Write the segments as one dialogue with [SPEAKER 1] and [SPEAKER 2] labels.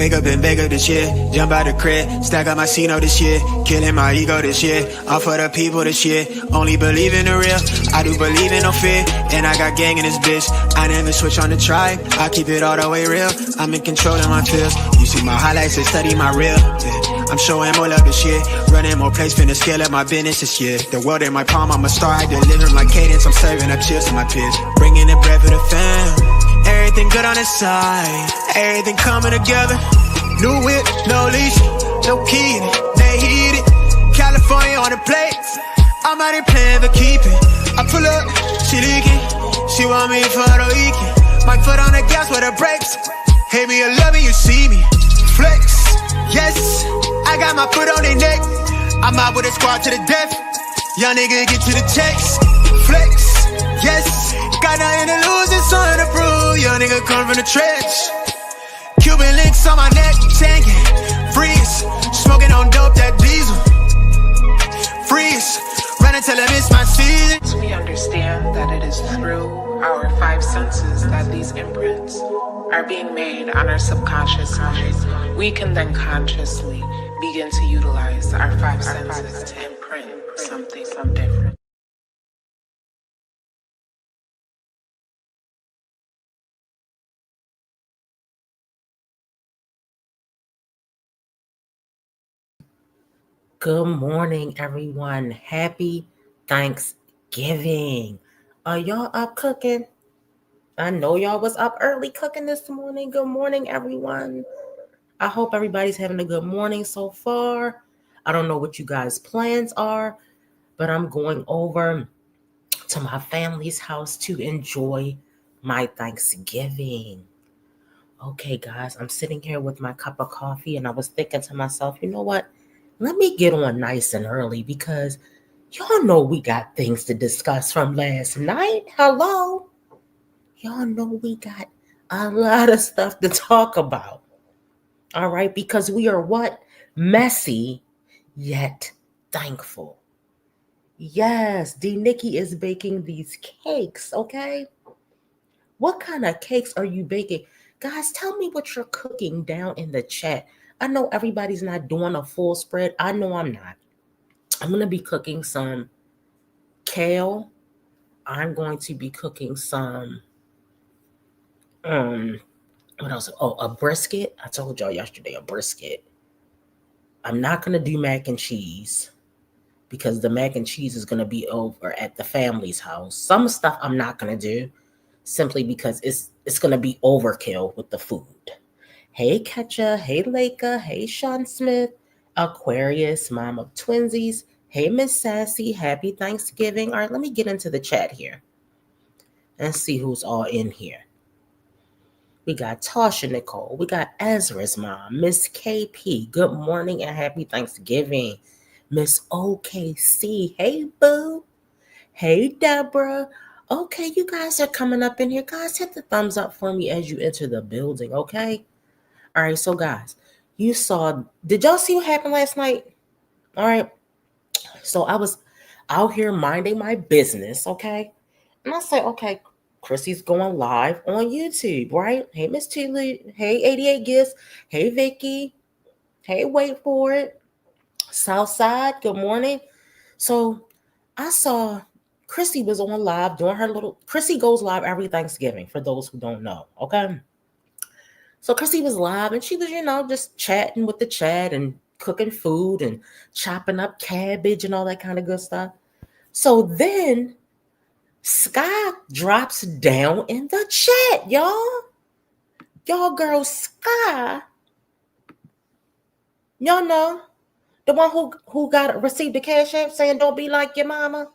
[SPEAKER 1] Wake up and bake up this year, jump out the crib, stack up my C-No this year, killing my ego this year, all for the people this year, only believe in the real, I do believe in no fear, and I got gang in this bitch, I never switch on the tribe, I keep it all the way real, I'm in control of my feels, you see my highlights and study my real, yeah. I'm showing more love this year, running more plays, finna scale up my business this year, the world in my palm, I'm a star, I deliver my cadence, I'm serving up cheers to my peers, bringing the bread for the fam. Everything good on the side, everything coming together. New whip, no leash, no key, they heat it. California on the plate, I'm out here playing for keeping. I pull up, she leaking, she want me for the weekend. My foot on the gas with the brakes. Hate me or love me, you see me. Flex, yes, I got my foot on their neck. I'm out with a squad to the death. Young nigga get to the checks. Flex, yes, got nothing to lose and something to prove. Young nigga come from the trench. Cuban links on my neck, tanking. Freeze, smoking on dope, that diesel. Freeze, running till I miss my season.
[SPEAKER 2] We understand that it is through our five senses that these imprints are being made on our subconscious mind. We can then consciously begin to utilize our five senses to imprint something different.
[SPEAKER 3] Good morning, everyone. Happy Thanksgiving. Are y'all up cooking? I know y'all was up early cooking this morning. Good morning, everyone. I hope everybody's having a good morning so far. I don't know what you guys' plans are, but I'm going over to my family's house to enjoy my Thanksgiving. Okay, guys, I'm sitting here with my cup of coffee, and I was thinking to myself, you know what? Let me get on nice and early because y'all know we got things to discuss from last night. Hello? Y'all know we got a lot of stuff to talk about. All right? Because we are what? Messy, yet thankful. Yes, D. Nikki is baking these cakes, okay? What kind of cakes are you baking? Guys, tell me what you're cooking down in the chat. I know everybody's not doing a full spread. I know I'm not. I'm going to be cooking some kale. I'm going to be cooking some, what else? Oh, a brisket. I told y'all yesterday, a brisket. I'm not going to do mac and cheese because the mac and cheese is going to be over at the family's house. Some stuff I'm not going to do simply because it's going to be overkill with the food. Hey, Ketcha. Hey, Leica. Hey, Sean Smith. Aquarius, mom of twinsies. Hey, Miss Sassy. Happy Thanksgiving. All right, let me get into the chat here and see who's all in here. We got Tasha Nicole. We got Ezra's mom. Miss KP. Good morning and happy Thanksgiving. Miss OKC. Hey, boo. Hey, Deborah. Okay, you guys are coming up in here. Guys, hit the thumbs up for me as you enter the building, okay? All right, so guys, did y'all see what happened last night? All right, so I was out here minding my business, okay? And I said, okay, Chrissy's going live on YouTube, right? Hey, Miss Tilly. Hey, 88 Gifts. Hey, Vicky. Hey, wait for it. Southside, good morning. So I saw Chrissy was on live doing Chrissy goes live every Thanksgiving, for those who don't know, okay? So Chrissy was live and she was, just chatting with the chat and cooking food and chopping up cabbage and all that kind of good stuff. So then Sky drops down in the chat, y'all. Y'all girl Sky, y'all know, the one who received the cash app saying don't be like your mama.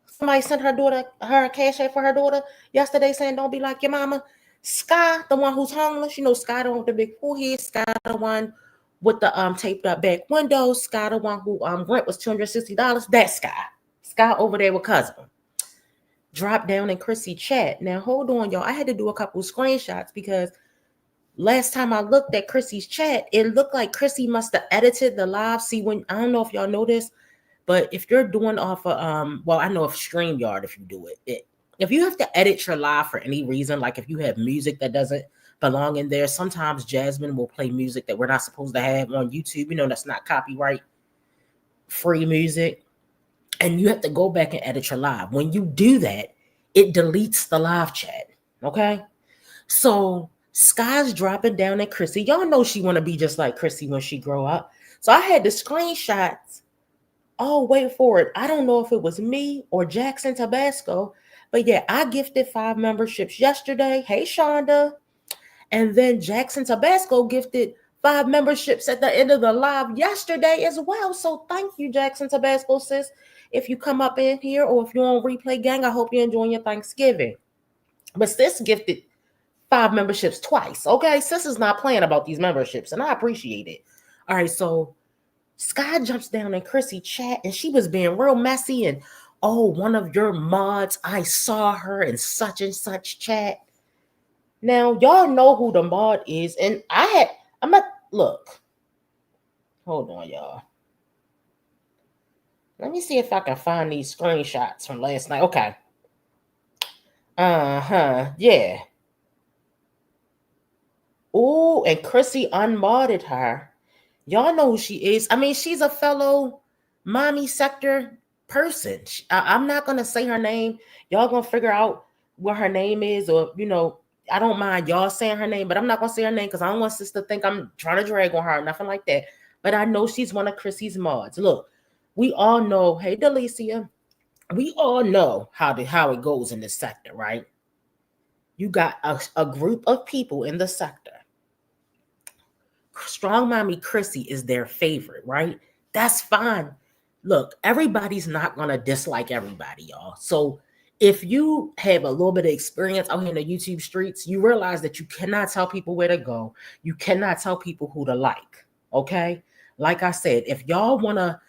[SPEAKER 3] Somebody sent her a cash app for her daughter yesterday saying don't be like your mama. Sky, the one who's homeless, Sky the one with the big forehead, Sky the one with the taped up back windows, Sky the one who rent was $260. That's Sky. Sky over there with cousin. Drop down in Chrissy chat. Now hold on, y'all. I had to do a couple screenshots because last time I looked at Chrissy's chat, it looked like Chrissy must have edited the live. See, I don't know if y'all know this, but if you're doing off of I know of StreamYard if you do it. If you have to edit your live for any reason, like if you have music that doesn't belong in there. Sometimes Jasmine will play music that we're not supposed to have on YouTube. That's not copyright free music. And you have to go back and edit your live. When you do that, it deletes the live chat. Okay? So Sky's dropping down at Chrissy. Y'all know she want to be just like Chrissy when she grow up. So I had the screenshots. Oh, wait for it. I don't know if it was me or Jackson Tabasco, but yeah, I gifted 5 memberships yesterday. Hey, Shonda. And then Jackson Tabasco gifted 5 memberships at the end of the live yesterday as well. So thank you, Jackson Tabasco, sis. If you come up in here or if you're on Replay Gang, I hope you're enjoying your Thanksgiving. But sis gifted 5 memberships twice. Okay, sis is not playing about these memberships, and I appreciate it. All right, so Sky jumps down in Chrissy chat, and she was being real messy. And one of your mods, I saw her in such and such chat. Now y'all know who the mod is, and look. Hold on, y'all. Let me see if I can find these screenshots from last night. Okay. Yeah. Oh, and Chrissy unmodded her. Y'all know who she is. I mean, she's a fellow mommy sector person. I'm not going to say her name. Y'all going to figure out what her name is, or, I don't mind y'all saying her name, but I'm not going to say her name because I don't want sis to think I'm trying to drag on her or nothing like that. But I know she's one of Chrissy's mods. Look, we all know, hey, Delicia, we all know how it goes in this sector, right? You got a group of people in the sector. Strong Mommy Chrissy is their favorite, right? That's fine. Look, everybody's not going to dislike everybody, y'all. So if you have a little bit of experience out here in the YouTube streets, you realize that you cannot tell people where to go. You cannot tell people who to like, okay? Like I said, if y'all want to,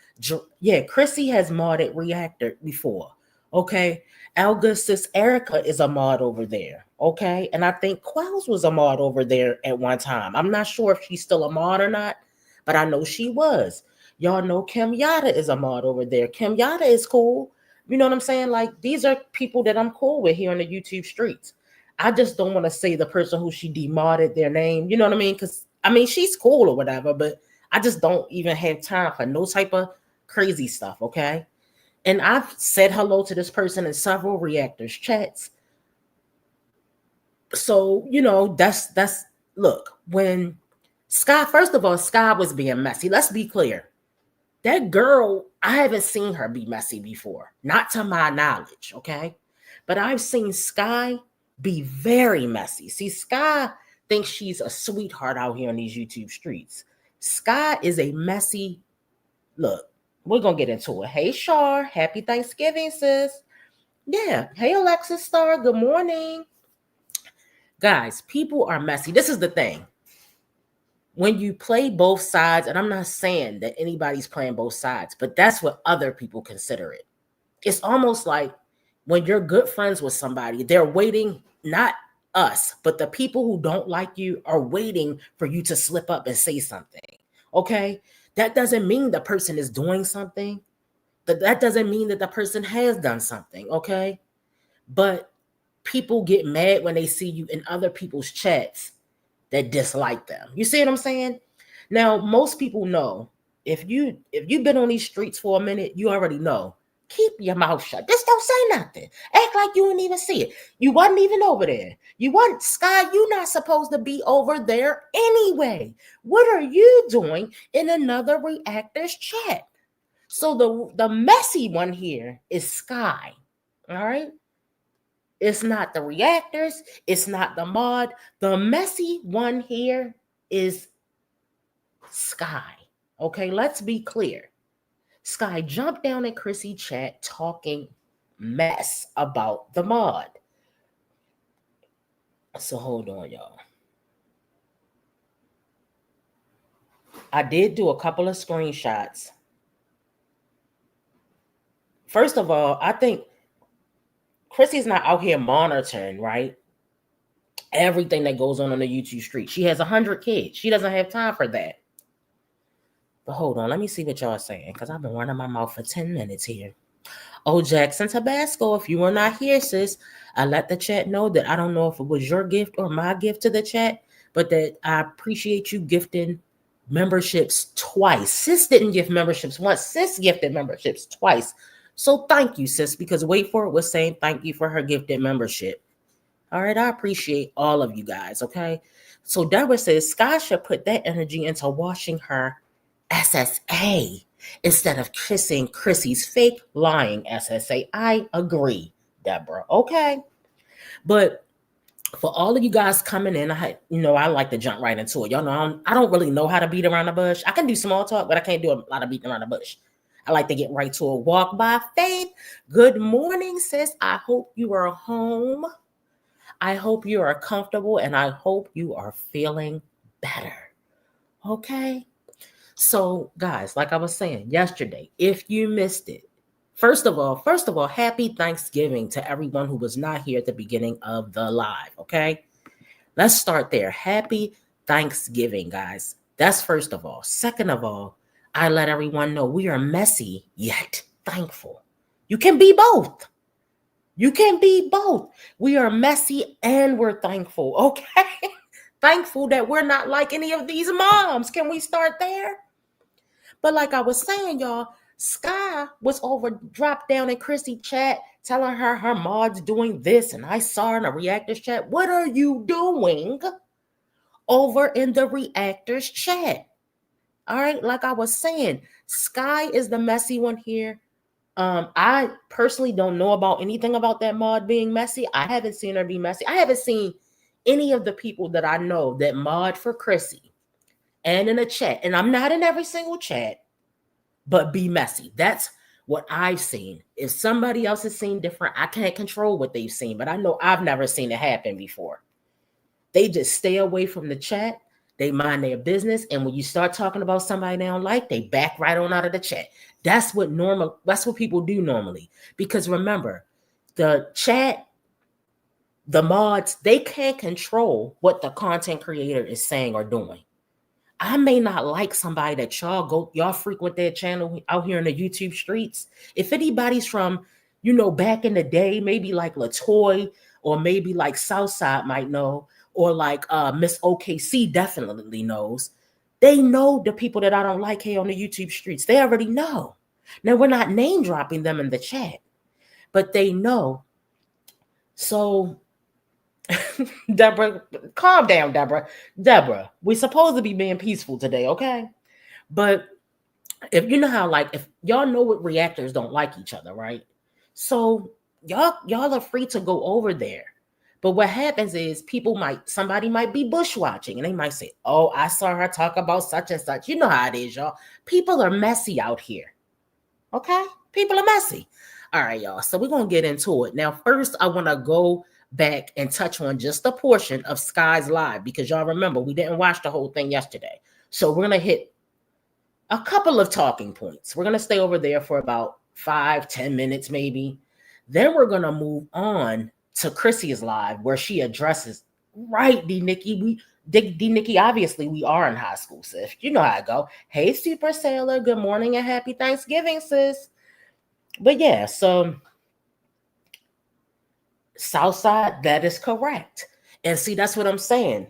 [SPEAKER 3] Chrissy has modded Reactor before, okay? Elga sis Erica is a mod over there, okay? And I think Quells was a mod over there at one time. I'm not sure if she's still a mod or not, but I know she was. Y'all know Kim Yada is a mod over there. Kim Yada is cool. You know what I'm saying? Like, these are people that I'm cool with here on the YouTube streets. I just don't want to say the person who she demodded their name. You know what I mean? Because, I mean, she's cool or whatever, but I just don't even have time for no type of crazy stuff, okay? And I've said hello to this person in several Reactors chats. So, that's look, when Sky, first of all, Sky was being messy. Let's be clear. That girl, I haven't seen her be messy before. Not to my knowledge, okay? But I've seen Sky be very messy. See, Sky thinks she's a sweetheart out here on these YouTube streets. Sky is a messy, look, we're going to get into it. Hey, Shar, happy Thanksgiving, sis. Yeah. Hey, Alexis Star, good morning. Guys, people are messy. This is the thing. When you play both sides, and I'm not saying that anybody's playing both sides, but that's what other people consider it. It's almost like when you're good friends with somebody, they're waiting, not us, but the people who don't like you are waiting for you to slip up and say something, okay? That doesn't mean the person is doing something. That doesn't mean that the person has done something, okay? But people get mad when they see you in other people's chats that dislike them. You see what I'm saying? Now, most people know if you've been on these streets for a minute, you already know. Keep your mouth shut. Just don't say nothing. Act like you didn't even see it. You wasn't even over there. Sky, you're not supposed to be over there anyway. What are you doing in another Reactor's chat? So the messy one here is Sky. All right? It's not the Reactors. It's not the mod. The messy one here is Sky. Okay, let's be clear. Sky jumped down in Chrissy chat talking mess about the mod. So hold on, y'all. I did do a couple of screenshots. First of all, I think Chrissy's not out here monitoring, right? Everything that goes on the YouTube street. She has 100 kids. She doesn't have time for that. But hold on, let me see what y'all are saying, because I've been running my mouth for 10 minutes here. Oh, Jackson Tabasco, if you were not here, sis, I let the chat know that I don't know if it was your gift or my gift to the chat, but that I appreciate you gifting memberships twice. Sis didn't give memberships once. Sis gifted memberships twice. So thank you, sis, because Wait For It was saying thank you for her gifted membership. All right, I appreciate all of you guys, okay? So Deborah says Sky should put that energy into washing her SSA instead of kissing Chrissy's fake lying SSA. I agree, Deborah, okay? But for all of you guys coming in, I like to jump right into it. Y'all know I don't really know how to beat around the bush. I can do small talk, but I can't do a lot of beating around the bush. I like to get right to it. Walk by faith. Good morning, sis. I hope you are home. I hope you are comfortable, and I hope you are feeling better. Okay? So, guys, like I was saying yesterday, if you missed it, first of all, happy Thanksgiving to everyone who was not here at the beginning of the live, okay? Let's start there. Happy Thanksgiving, guys. That's first of all. Second of all, I let everyone know we are messy yet thankful. You can be both. You can be both. We are messy and we're thankful, okay? Thankful that we're not like any of these moms. Can we start there? But like I was saying, y'all, Sky was dropped down in Chrissy chat telling her mod's doing this, and I saw her in a reactors chat. What are you doing over in the reactors chat? All right, like I was saying, Sky is the messy one here. I personally don't know about anything about that mod being messy. I haven't seen her be messy. I haven't seen any of the people that I know that mod for Chrissy and in a chat, and I'm not in every single chat, but be messy. That's what I've seen. If somebody else has seen different, I can't control what they've seen, but I know I've never seen it happen before. They just stay away from the chat. They mind their business. And when you start talking about somebody they don't like, they back right on out of the chat. That's what people do normally. Because remember, the chat, the mods, they can't control what the content creator is saying or doing. I may not like somebody that y'all frequent their channel out here in the YouTube streets. If anybody's from, back in the day, maybe like Latoy or maybe like Southside might know, or like Miss OKC definitely knows. They know the people that I don't like here on the YouTube streets. They already know. Now, we're not name dropping them in the chat, but they know. So, Deborah, calm down, Deborah. Deborah, we're supposed to be being peaceful today, okay? But if you know how, if y'all know what reactors don't like each other, right? So y'all are free to go over there. But what happens is somebody might be bushwatching and they might say, oh, I saw her talk about such and such. You know how it is, y'all. People are messy out here. Okay? People are messy. All right, y'all. So we're going to get into it. Now, first, I want to go back and touch on just a portion of Sky's live because y'all remember we didn't watch the whole thing yesterday. So we're going to hit a couple of talking points. We're going to stay over there for about 5-10 minutes maybe. Then we're going to move on to Chrissy's live where she addresses, right, D-Nikki, D-Nikki, obviously we are in high school, sis. You know how I go. Hey, Super Sailor, good morning and happy Thanksgiving, sis. But yeah, so Southside, that is correct. And see, that's what I'm saying.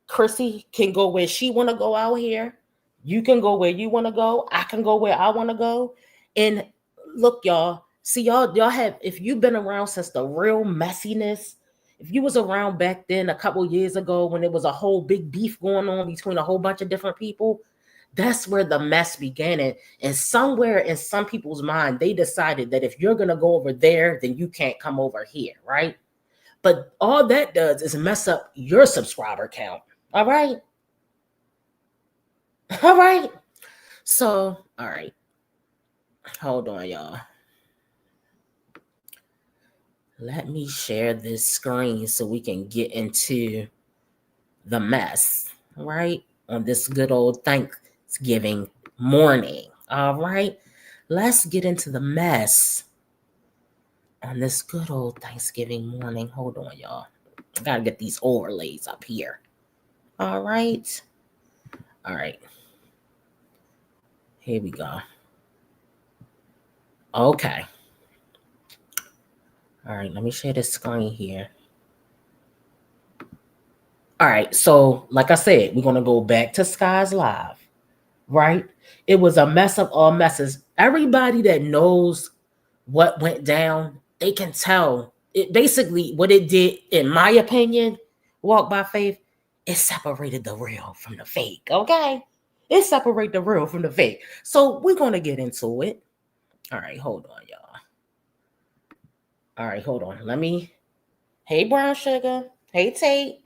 [SPEAKER 3] Chrissy can go where she want to go out here. You can go where you want to go. I can go where I want to go. And look, y'all, see, y'all have, if you've been around since the real messiness, if you was around back then a couple years ago when there was a whole big beef going on between a whole bunch of different people, that's where the mess began. And somewhere in some people's mind, they decided that if you're going to go over there, then you can't come over here, right? But all that does is mess up your subscriber count. All right. All right. So, all right. Hold on, y'all. Let me share this screen so we can get into the mess, right? On this good old Thanksgiving morning. All right. Let's get into the mess on this good old Thanksgiving morning. Hold on, y'all. I gotta get these overlays up here. All right. All right. Here we go. Okay. All right, let me share this screen here. All right, so like I said, we're gonna go back to Sky's Live, right? It was a mess of all messes. Everybody that knows what went down, they can tell. It basically what it did, in my opinion, walk by faith, it separated the real from the fake. Okay. It separated the real from the fake. So we're gonna get into it. All right, hold on, y'all. All right, hold on. Let me. Hey, Brown Sugar. Hey, Tate.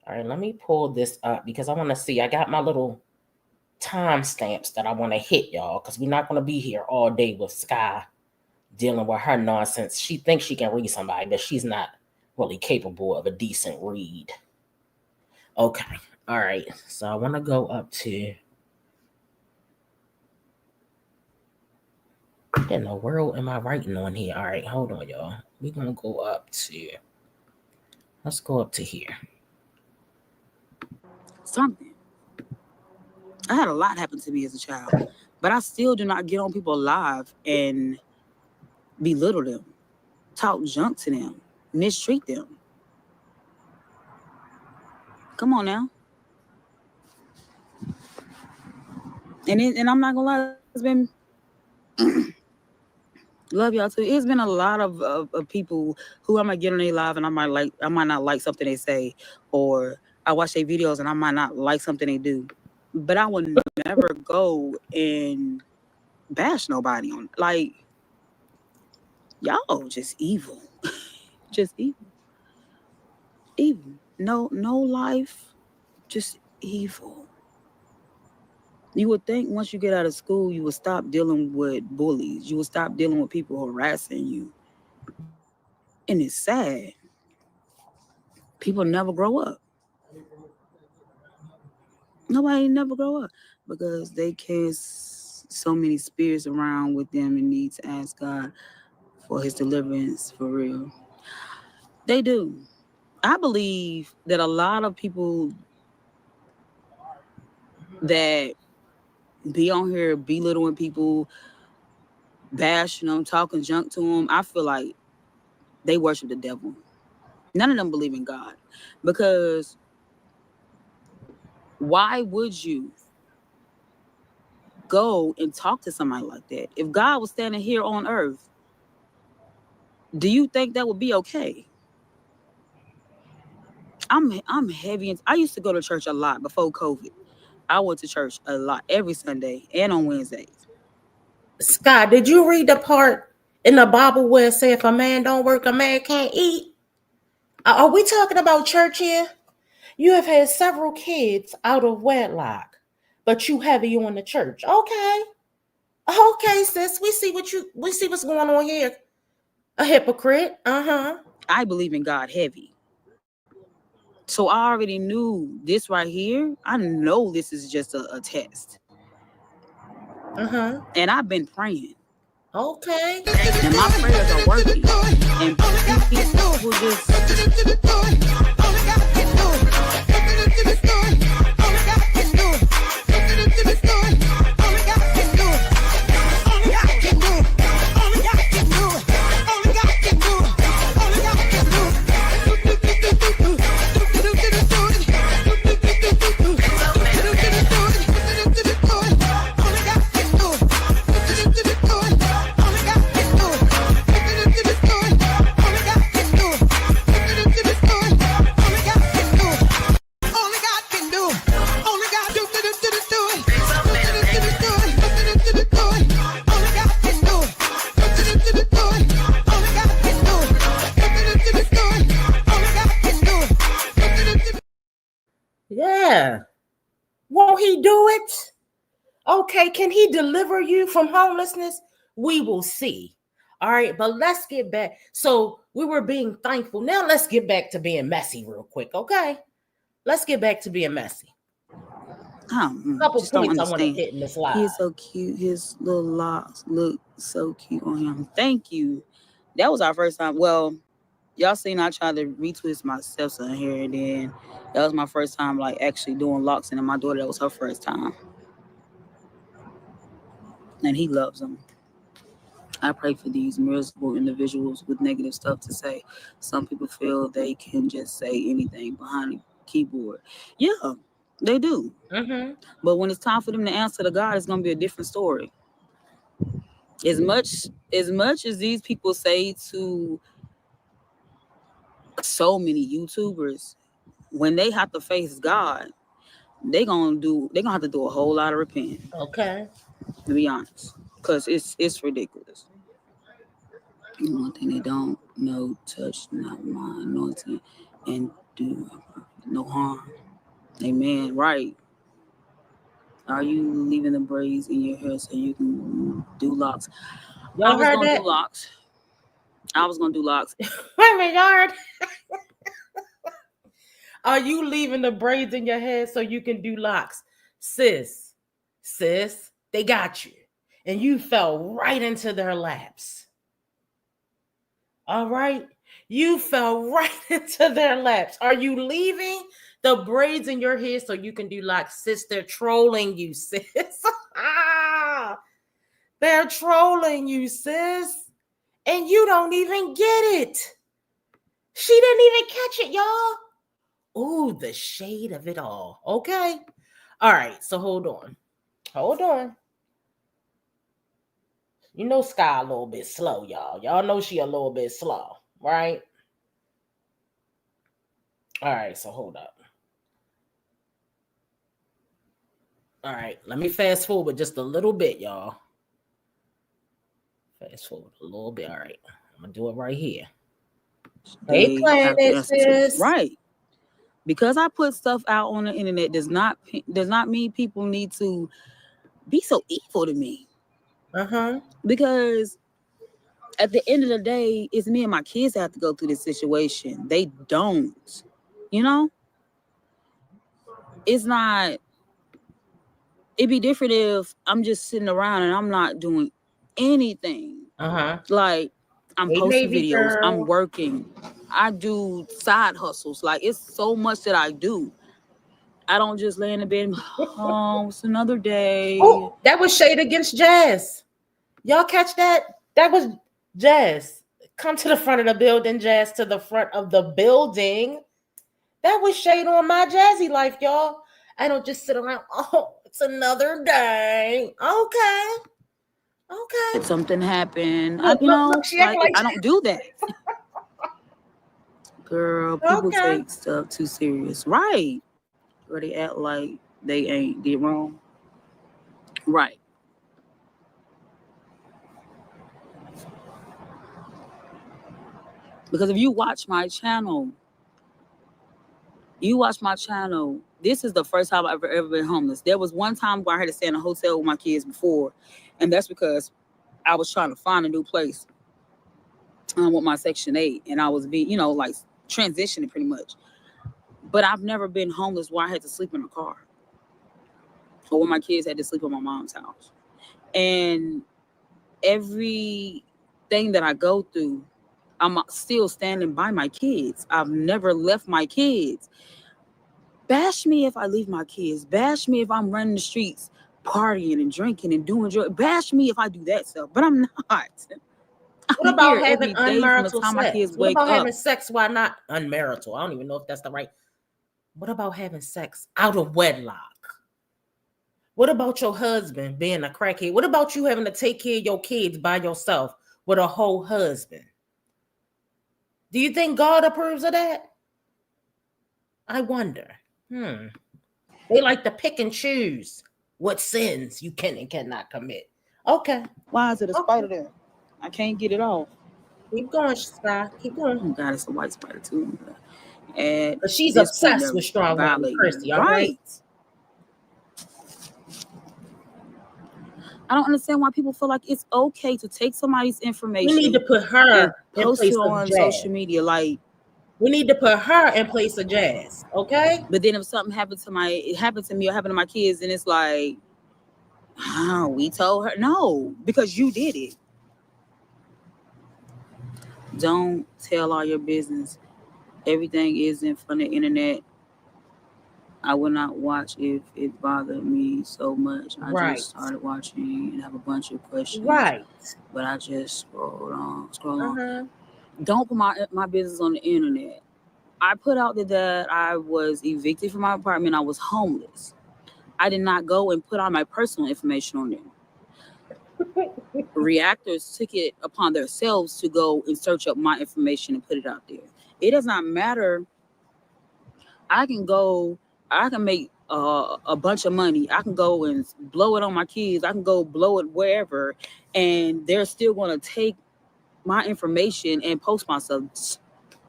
[SPEAKER 3] All right, let me pull this up because I want to see. I got my little timestamps that I want to hit y'all because we're not going to be here all day with Sky dealing with her nonsense. She thinks she can read somebody, but she's not really capable of a decent read. Okay. All right. So I want to go up to. What in the world am I writing on here? All right. Hold on, y'all. We're going to go up to. Let's go up to here.
[SPEAKER 4] Something. I had a lot happen to me as a child, but I still do not get on people live and belittle them, talk junk to them, mistreat them. Come on now. And I'm not gonna lie, it's been love y'all too. It's been a lot of people who I might get on their live and I might not like something they say, or I watch their videos and I might not like something they do. But I would never go and bash nobody on, like, y'all just evil. Just evil. Evil. No life, just evil. You would think once you get out of school, you would stop dealing with bullies. You would stop dealing with people harassing you. And it's sad. People never grow up. Nobody never grow up because they carry so many spirits around with them and need to ask God for his deliverance for real. They do. I believe that a lot of people that be on here belittling people, bashing them, talking junk to them, I feel like they worship the devil. None of them believe in God. Because why would you go and talk to somebody like that? If God was standing here on earth, do you think that would be okay? I'm heavy. I used to go to church a lot before COVID. I went to church a lot every Sunday and on Wednesdays.
[SPEAKER 3] Scott, did you read the part in the Bible where it says if a man don't work, a man can't eat? Are we talking about church here? You have had several kids out of wedlock, but you heavy on the church. Okay, sis. We see what's going on here. A hypocrite.
[SPEAKER 4] I believe in God heavy. So I already knew this right here. I know this is just a test. And I've been praying.
[SPEAKER 3] Okay.
[SPEAKER 4] And my prayers are working. And people just
[SPEAKER 3] Yeah. Won't he do it? Okay, can he deliver you from homelessness? We will see. All right, but let's get back. So we were being thankful. Now let's get back to being messy real quick, okay? Let's get back to being messy.
[SPEAKER 4] Couple just points I want to
[SPEAKER 3] hit in this live.
[SPEAKER 4] He's so cute. His little locks look so cute on him. Thank you. That was our first time. Well, y'all seen I tried to retwist my stepson hair, and then that was my first time like actually doing locks, and then my daughter, that was her first time. And he loves them. I pray for these miserable individuals with negative stuff to say. Some people feel they can just say anything behind a keyboard. Yeah, they do.
[SPEAKER 3] Mm-hmm.
[SPEAKER 4] But when it's time for them to answer to God, it's going to be a different story. As much as these people say to so many YouTubers, when they have to face God, they're gonna have to do a whole lot of repenting.
[SPEAKER 3] Okay.
[SPEAKER 4] To be honest, because it's ridiculous. One thing they don't know, touch not my anointing, and do no harm. Amen. Right. Are you leaving the braids in your hair so you can do locks? I
[SPEAKER 3] Y'all
[SPEAKER 4] was
[SPEAKER 3] heard
[SPEAKER 4] gonna
[SPEAKER 3] that?
[SPEAKER 4] do locks. I was gonna do locks.
[SPEAKER 3] Wait a minute, y'all heard? Are you leaving the braids in your head so you can do locks? Sis, they got you. And you fell right into their laps. All right? You fell right into their laps. Are you leaving the braids in your hair so you can do locks? Sis, they're trolling you, sis. They're trolling you, sis. And you don't even get it. She didn't even catch it, y'all. Ooh, the shade of it all. Okay. All right. So hold on. Hold on. You know Sky a little bit slow, y'all. Y'all know she a little bit slow, right? All right. So hold up. All right. Let me fast forward just a little bit, y'all. Fast forward a little bit. All right. I'm going to do it right here. Hey, Planet, sis.
[SPEAKER 4] Right. Because I put stuff out on the internet does not mean people need to be so evil to me.
[SPEAKER 3] Uh-huh.
[SPEAKER 4] Because at the end of the day, it's me and my kids that have to go through this situation. They don't. You know? It's not. It'd be different if I'm just sitting around and I'm not doing anything.
[SPEAKER 3] Uh-huh.
[SPEAKER 4] Like, I'm posting videos. Girl. I'm working. I do side hustles. Like, it's so much that I do. I don't just lay in the bed. Oh, it's another day.
[SPEAKER 3] Oh, that was shade against Jazz. Y'all catch that? That was Jazz. Come to the front of the building, Jazz, to the front of the building. That was shade on my jazzy life, y'all. I don't just sit around. Oh, it's another day. Okay.
[SPEAKER 4] If something happened,
[SPEAKER 3] look,
[SPEAKER 4] I don't do that. Girl, people take stuff too serious. Right. Or they act like they ain't did wrong. Right. Because if you watch my channel, this is the first time I've ever been homeless. There was one time where I had to stay in a hotel with my kids before, and that's because I was trying to find a new place with my Section 8, and I was being, like transitioning pretty much. But I've never been homeless where I had to sleep in a car, or when my kids had to sleep at my mom's house. And everything that I go through, I'm still standing by my kids. I've never left my kids. Bash me if I leave my kids. Bash me if I'm running the streets, partying and drinking and doing drugs. Bash me if I do that stuff, but I'm not.
[SPEAKER 3] What about having unmarital sex? What about having sex? Why not unmarital? I don't even know if that's the right. What about having sex out of wedlock? What about your husband being a crackhead? What about you having to take care of your kids by yourself with a whole husband? Do you think God approves of that? I wonder. They like to pick and choose what sins you can and cannot commit. Okay.
[SPEAKER 4] Why is it a spider there? I can't get it off.
[SPEAKER 3] Keep going, Sky. Keep going.
[SPEAKER 4] Oh God, it's a white spider too. And
[SPEAKER 3] but she's obsessed with Strawberry Chrissy, all right? I
[SPEAKER 4] don't understand why people feel like it's okay to take somebody's information.
[SPEAKER 3] We need to put her
[SPEAKER 4] and post it on social media. Like,
[SPEAKER 3] we need to put her in place of Jazz, okay?
[SPEAKER 4] But then if something happened to me or happened to my kids, and it's like, we told her. No, because you did it. Don't tell all your business. Everything isn't from the internet. I would not watch if it bothered me so much. I
[SPEAKER 3] Right.
[SPEAKER 4] just started watching and have a bunch of questions.
[SPEAKER 3] Right.
[SPEAKER 4] But I just scroll on.
[SPEAKER 3] Uh-huh.
[SPEAKER 4] Don't put my business on the internet. I put out that I was evicted from my apartment. I was homeless. I did not go and put all my personal information on there. Reactors took it upon themselves to go and search up my information and put it out there. It does not matter. I can make a bunch of money. I can go and blow it on my kids. I can go blow it wherever, and they're still going to take my information and post myself.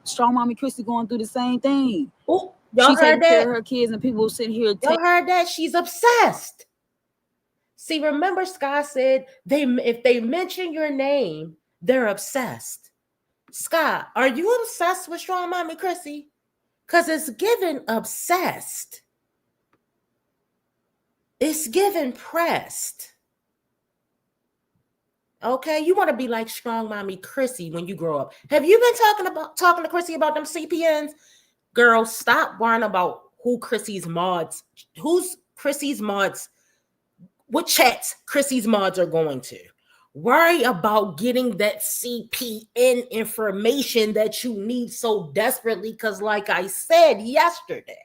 [SPEAKER 4] Strong Mommy Chrissy going through the same thing.
[SPEAKER 3] Oh, y'all
[SPEAKER 4] She
[SPEAKER 3] heard
[SPEAKER 4] taking care
[SPEAKER 3] that?
[SPEAKER 4] of her kids, and people sitting here.
[SPEAKER 3] Y'all heard that? She's obsessed. See, remember Sky said if they mention your name, they're obsessed. Sky, are you obsessed with Strong Mommy Chrissy? Because it's given obsessed. It's given pressed. Okay, you want to be like Strong Mommy Chrissy when you grow up. Have you been talking to Chrissy about them CPNs? Girl, stop worrying about who's Chrissy's mods, what chats Chrissy's mods are going to. Worry about getting that CPN information that you need so desperately, because like I said yesterday,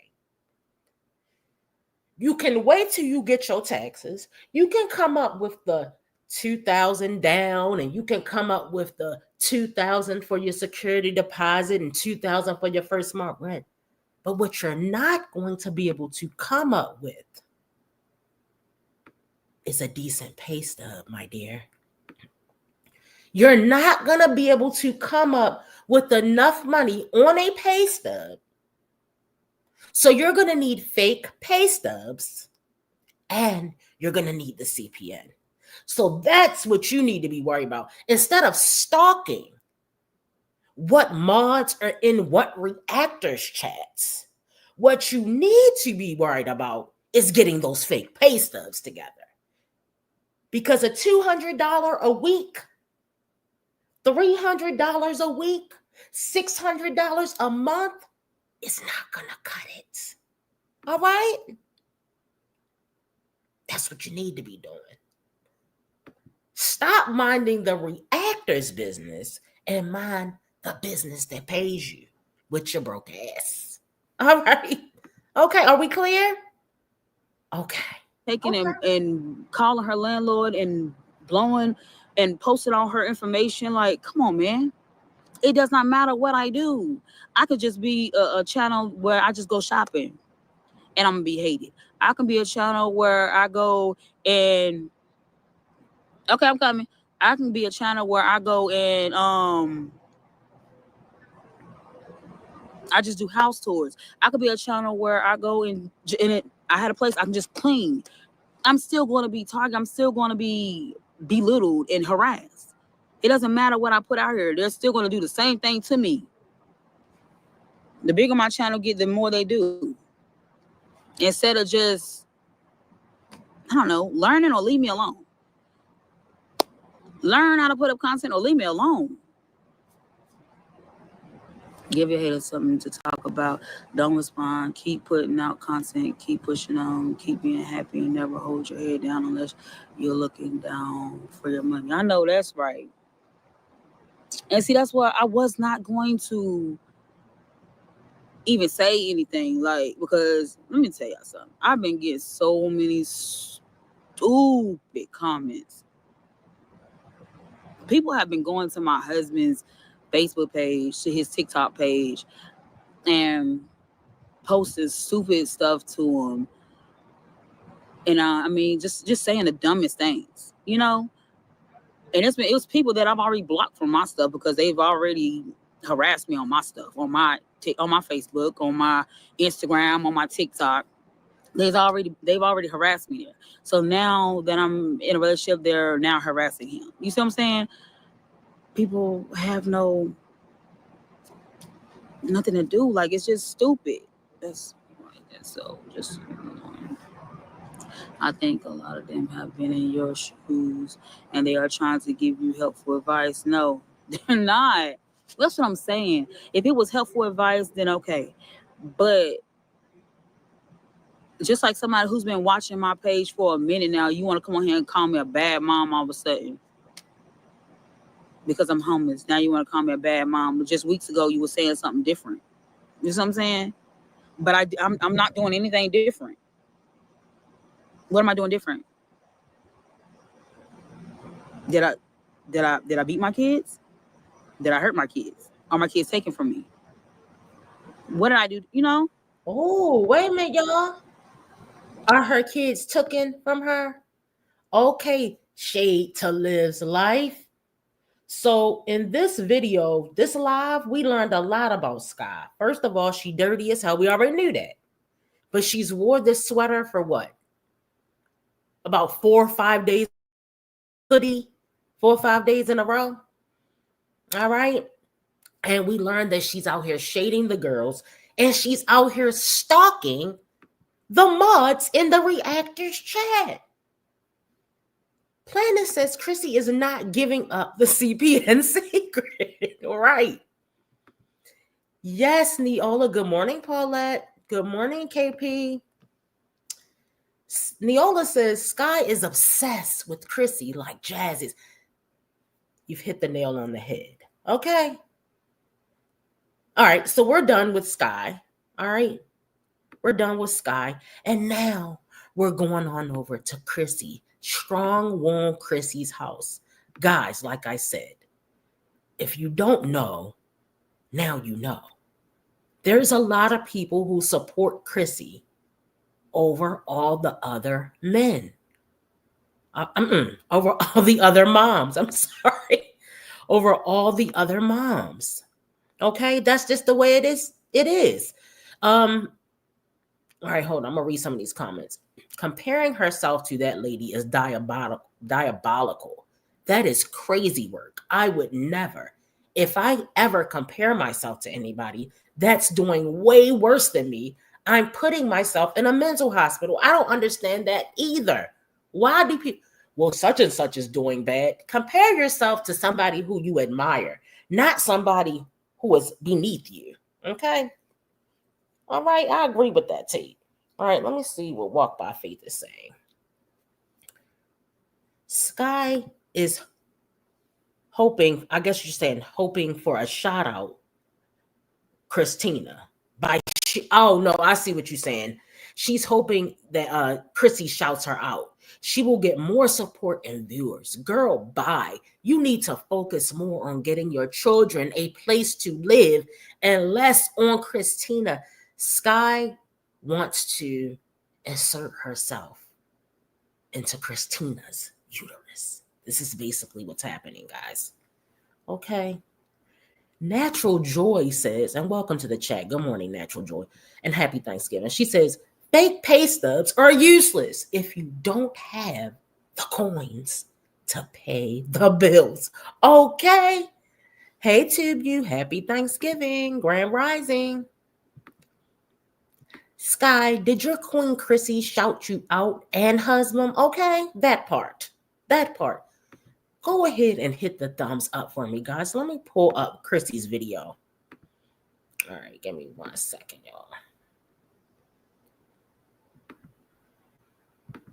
[SPEAKER 3] you can wait till you get your taxes. You can come up with the 2,000 down, and you can come up with the 2,000 for your security deposit and 2,000 for your first month rent. But what you're not going to be able to come up with is a decent pay stub, my dear. You're not going to be able to come up with enough money on a pay stub. So you're going to need fake pay stubs, and you're going to need the CPN. So that's what you need to be worried about. Instead of stalking what mods are in what reactors chats, what you need to be worried about is getting those fake pay stubs together. Because a $200 a week, $300 a week, $600 a month is not going to cut it. All right? That's what you need to be doing. Stop minding the reactor's business and mind the business that pays you with your broke ass. All right? Okay, are we clear? Okay.
[SPEAKER 4] Taking and calling her landlord and blowing and posting all her information. Like, come on, man. It does not matter what I do. I could just be a channel where I just go shopping and I'm going to be hated. I can be a channel where I go and... Okay, I'm coming. I can be a channel where I go and I just do house tours. I could be a channel where I go and I had a place I can just clean. I'm still going to be targeted. I'm still going to be belittled and harassed. It doesn't matter what I put out here. They're still going to do the same thing to me. The bigger my channel get, the more they do. Instead of just, I don't know, learning or leave me alone. Learn how to put up content or leave me alone. Give your haters something to talk about. Don't respond. Keep putting out content. Keep pushing on. Keep being happy and never hold your head down unless you're looking down for your money. I know that's right. And see, that's why I was not going to even say anything. Like, because let me tell y'all something. I've been getting so many stupid comments. People have been going to my husband's Facebook page, to his TikTok page, and posting stupid stuff to him. And I mean, just saying the dumbest things, you know. And it was people that I've already blocked from my stuff because they've already harassed me on my stuff, on my Facebook, on my Instagram, on my TikTok. They've already harassed me there. So now that I'm in a relationship, they're now harassing him. You see what I'm saying? People have nothing to do. Like, it's just stupid. That's so just. I think a lot of them have been in your shoes and they are trying to give you helpful advice. No, they're not. That's what I'm saying. If it was helpful advice, then okay. But just like somebody who's been watching my page for a minute now, you want to come on here and call me a bad mom all of a sudden because I'm homeless. Now you want to call me a bad mom. But just weeks ago, you were saying something different. You know what I'm saying? But I'm not doing anything different. What am I doing different? Did I beat my kids? Did I hurt my kids? Are my kids taken from me? What did I do? You know?
[SPEAKER 3] Oh, wait a minute, y'all. Are her kids taken from her? Okay, shade to Liv's life. So in this video, this live, we learned a lot about Sky. First of all, she dirty as hell. We already knew that. But she's wore this sweater for what? About 4 or 5 days. Hoodie, 4 or 5 days in a row. All right. And we learned that she's out here shading the girls and she's out here stalking the mods in the reactors chat. Planet says Chrissy is not giving up the CPN secret. Right. Yes, Neola. Good morning, Paulette. Good morning, KP. Neola says Sky is obsessed with Chrissy like Jazz is. You've hit the nail on the head. Okay. All right. So we're done with Sky. All right. We're done with Sky. And now we're going on over to Chrissy. Strong, warm Chrissy's house. Guys, like I said, if you don't know, now you know. There's a lot of people who support Chrissy over all the other men. Over all the other moms. I'm sorry. Over all the other moms. Okay, that's just the way it is. It is. All right, hold on. I'm gonna read some of these comments. Comparing herself to that lady is diabolical. That is crazy work. I would never. If I ever compare myself to anybody that's doing way worse than me, I'm putting myself in a mental hospital. I don't understand that either. Why do people? Well, such and such is doing bad. Compare yourself to somebody who you admire, not somebody who is beneath you. Okay. All right. I agree with that, Tate. All right. Let me see what Walk by Faith is saying. Sky is hoping, I guess you're saying, hoping for a shout out, Christina. Oh, no, I see what you're saying. She's hoping that Chrissy shouts her out. She will get more support and viewers. Girl, bye. You need to focus more on getting your children a place to live and less on Christina. Sky wants to insert herself into Christina's uterus. This is basically what's happening, guys. Okay. Natural Joy says, and welcome to the chat. Good morning, Natural Joy, and happy Thanksgiving. She says, fake pay stubs are useless if you don't have the coins to pay the bills. Okay. Hey, TubeU, happy Thanksgiving, Grand Rising. Sky, did your Queen Chrissy shout you out and husband? Okay, that part. Go ahead and hit the thumbs up for me, guys. Let me pull up Chrissy's video. All right, give me 1 second, y'all.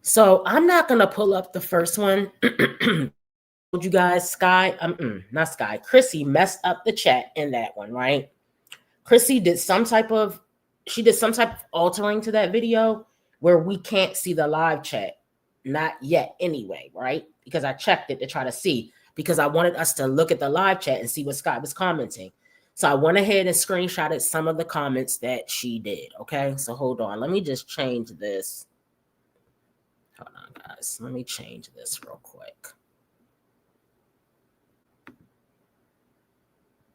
[SPEAKER 3] So I'm not going to pull up the first one. Told you guys, Sky, not Sky. Chrissy messed up the chat in that one, right? Chrissy did some type of altering to that video where we can't see the live chat. Not yet anyway, right? Because I checked it to try to see, because I wanted us to look at the live chat and see what Sky was commenting. So I went ahead and screenshotted some of the comments that she did. Okay, so hold on. Let me just change this. Hold on, guys. Let me change this real quick.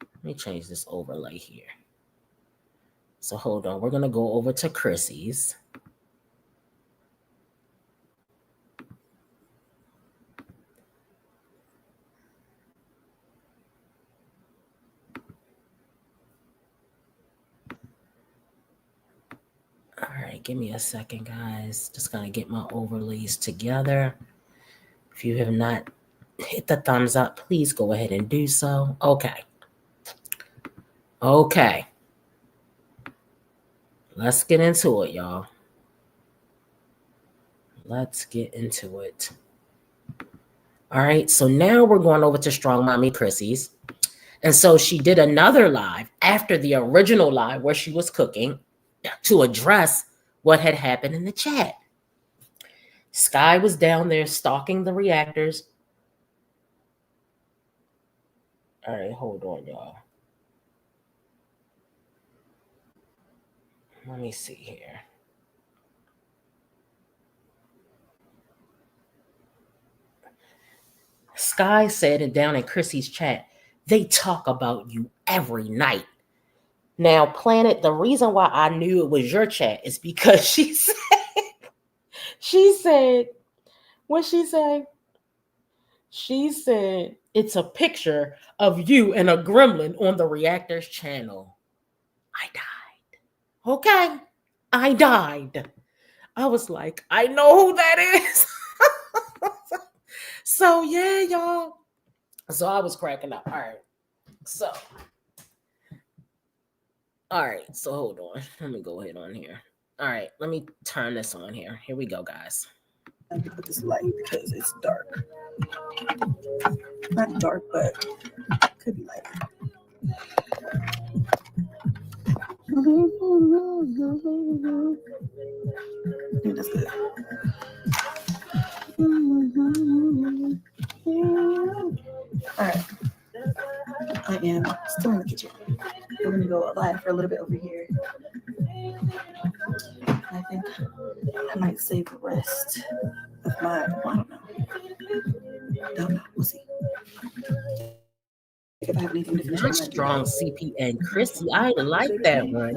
[SPEAKER 3] Let me change this overlay here. So hold on. We're going to go over to Chrissy's. All right, give me a second, guys. Just gonna get my overlays together. If you have not hit the thumbs up, please go ahead and do so. Okay. Let's get into it, y'all. let's get into it. All right, so now we're going over to Strong Mommy Chrissy's. And so she did another live after the original live where she was cooking to address what had happened in the chat. Sky was down there stalking the reactors. All right, hold on, y'all. Let me see here. Sky said it down in Chrissy's chat, they talk about you every night. Now, Planet, the reason why I knew it was your chat is because she said, it's a picture of you and a gremlin on the Reactors channel. I died. Okay, I died. I was like, I know who that is. So yeah, y'all. So I was cracking up. All right. So hold on. Let me go ahead on here. All right, let me turn this on here. Here we go, guys.
[SPEAKER 4] I can put this light because it's dark. Not dark, but could be light. I think that's good. All right. I am still in the kitchen. We're going to go live for a little bit over here. I think I might save the rest of my, I don't know. Don't know. We'll see. If I have anything to finish.
[SPEAKER 3] That's Strong CP and Chrissy. I like that one.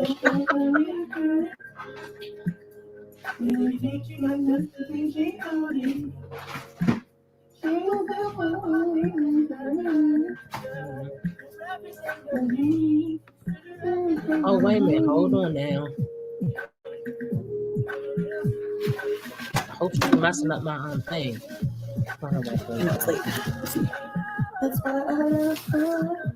[SPEAKER 3] Oh, wait a minute. Hold on now. I hope you're messing up my thing.
[SPEAKER 4] It's late. Let's see. That's why I love her.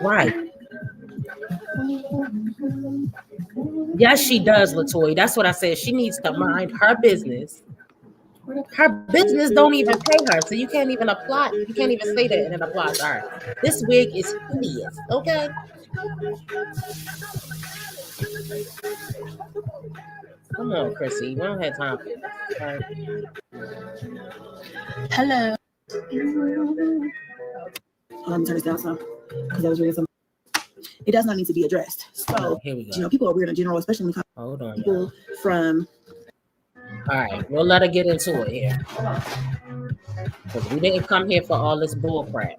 [SPEAKER 3] Right. Yes, she does, Latoya. That's what I said. She needs to mind her business. Her business don't even pay her, so you can't even apply. You can't even say that and it applies to her. This wig is hideous, okay? Come on, Chrissy. We don't have time for this. Right?
[SPEAKER 4] Hello. Turn this down some because I was reading some. It does not need to be addressed. So
[SPEAKER 3] here we go.
[SPEAKER 4] People are weird in general, especially when people from.
[SPEAKER 3] All right, we'll let her get into it here. Because we didn't come here for all this bull crap.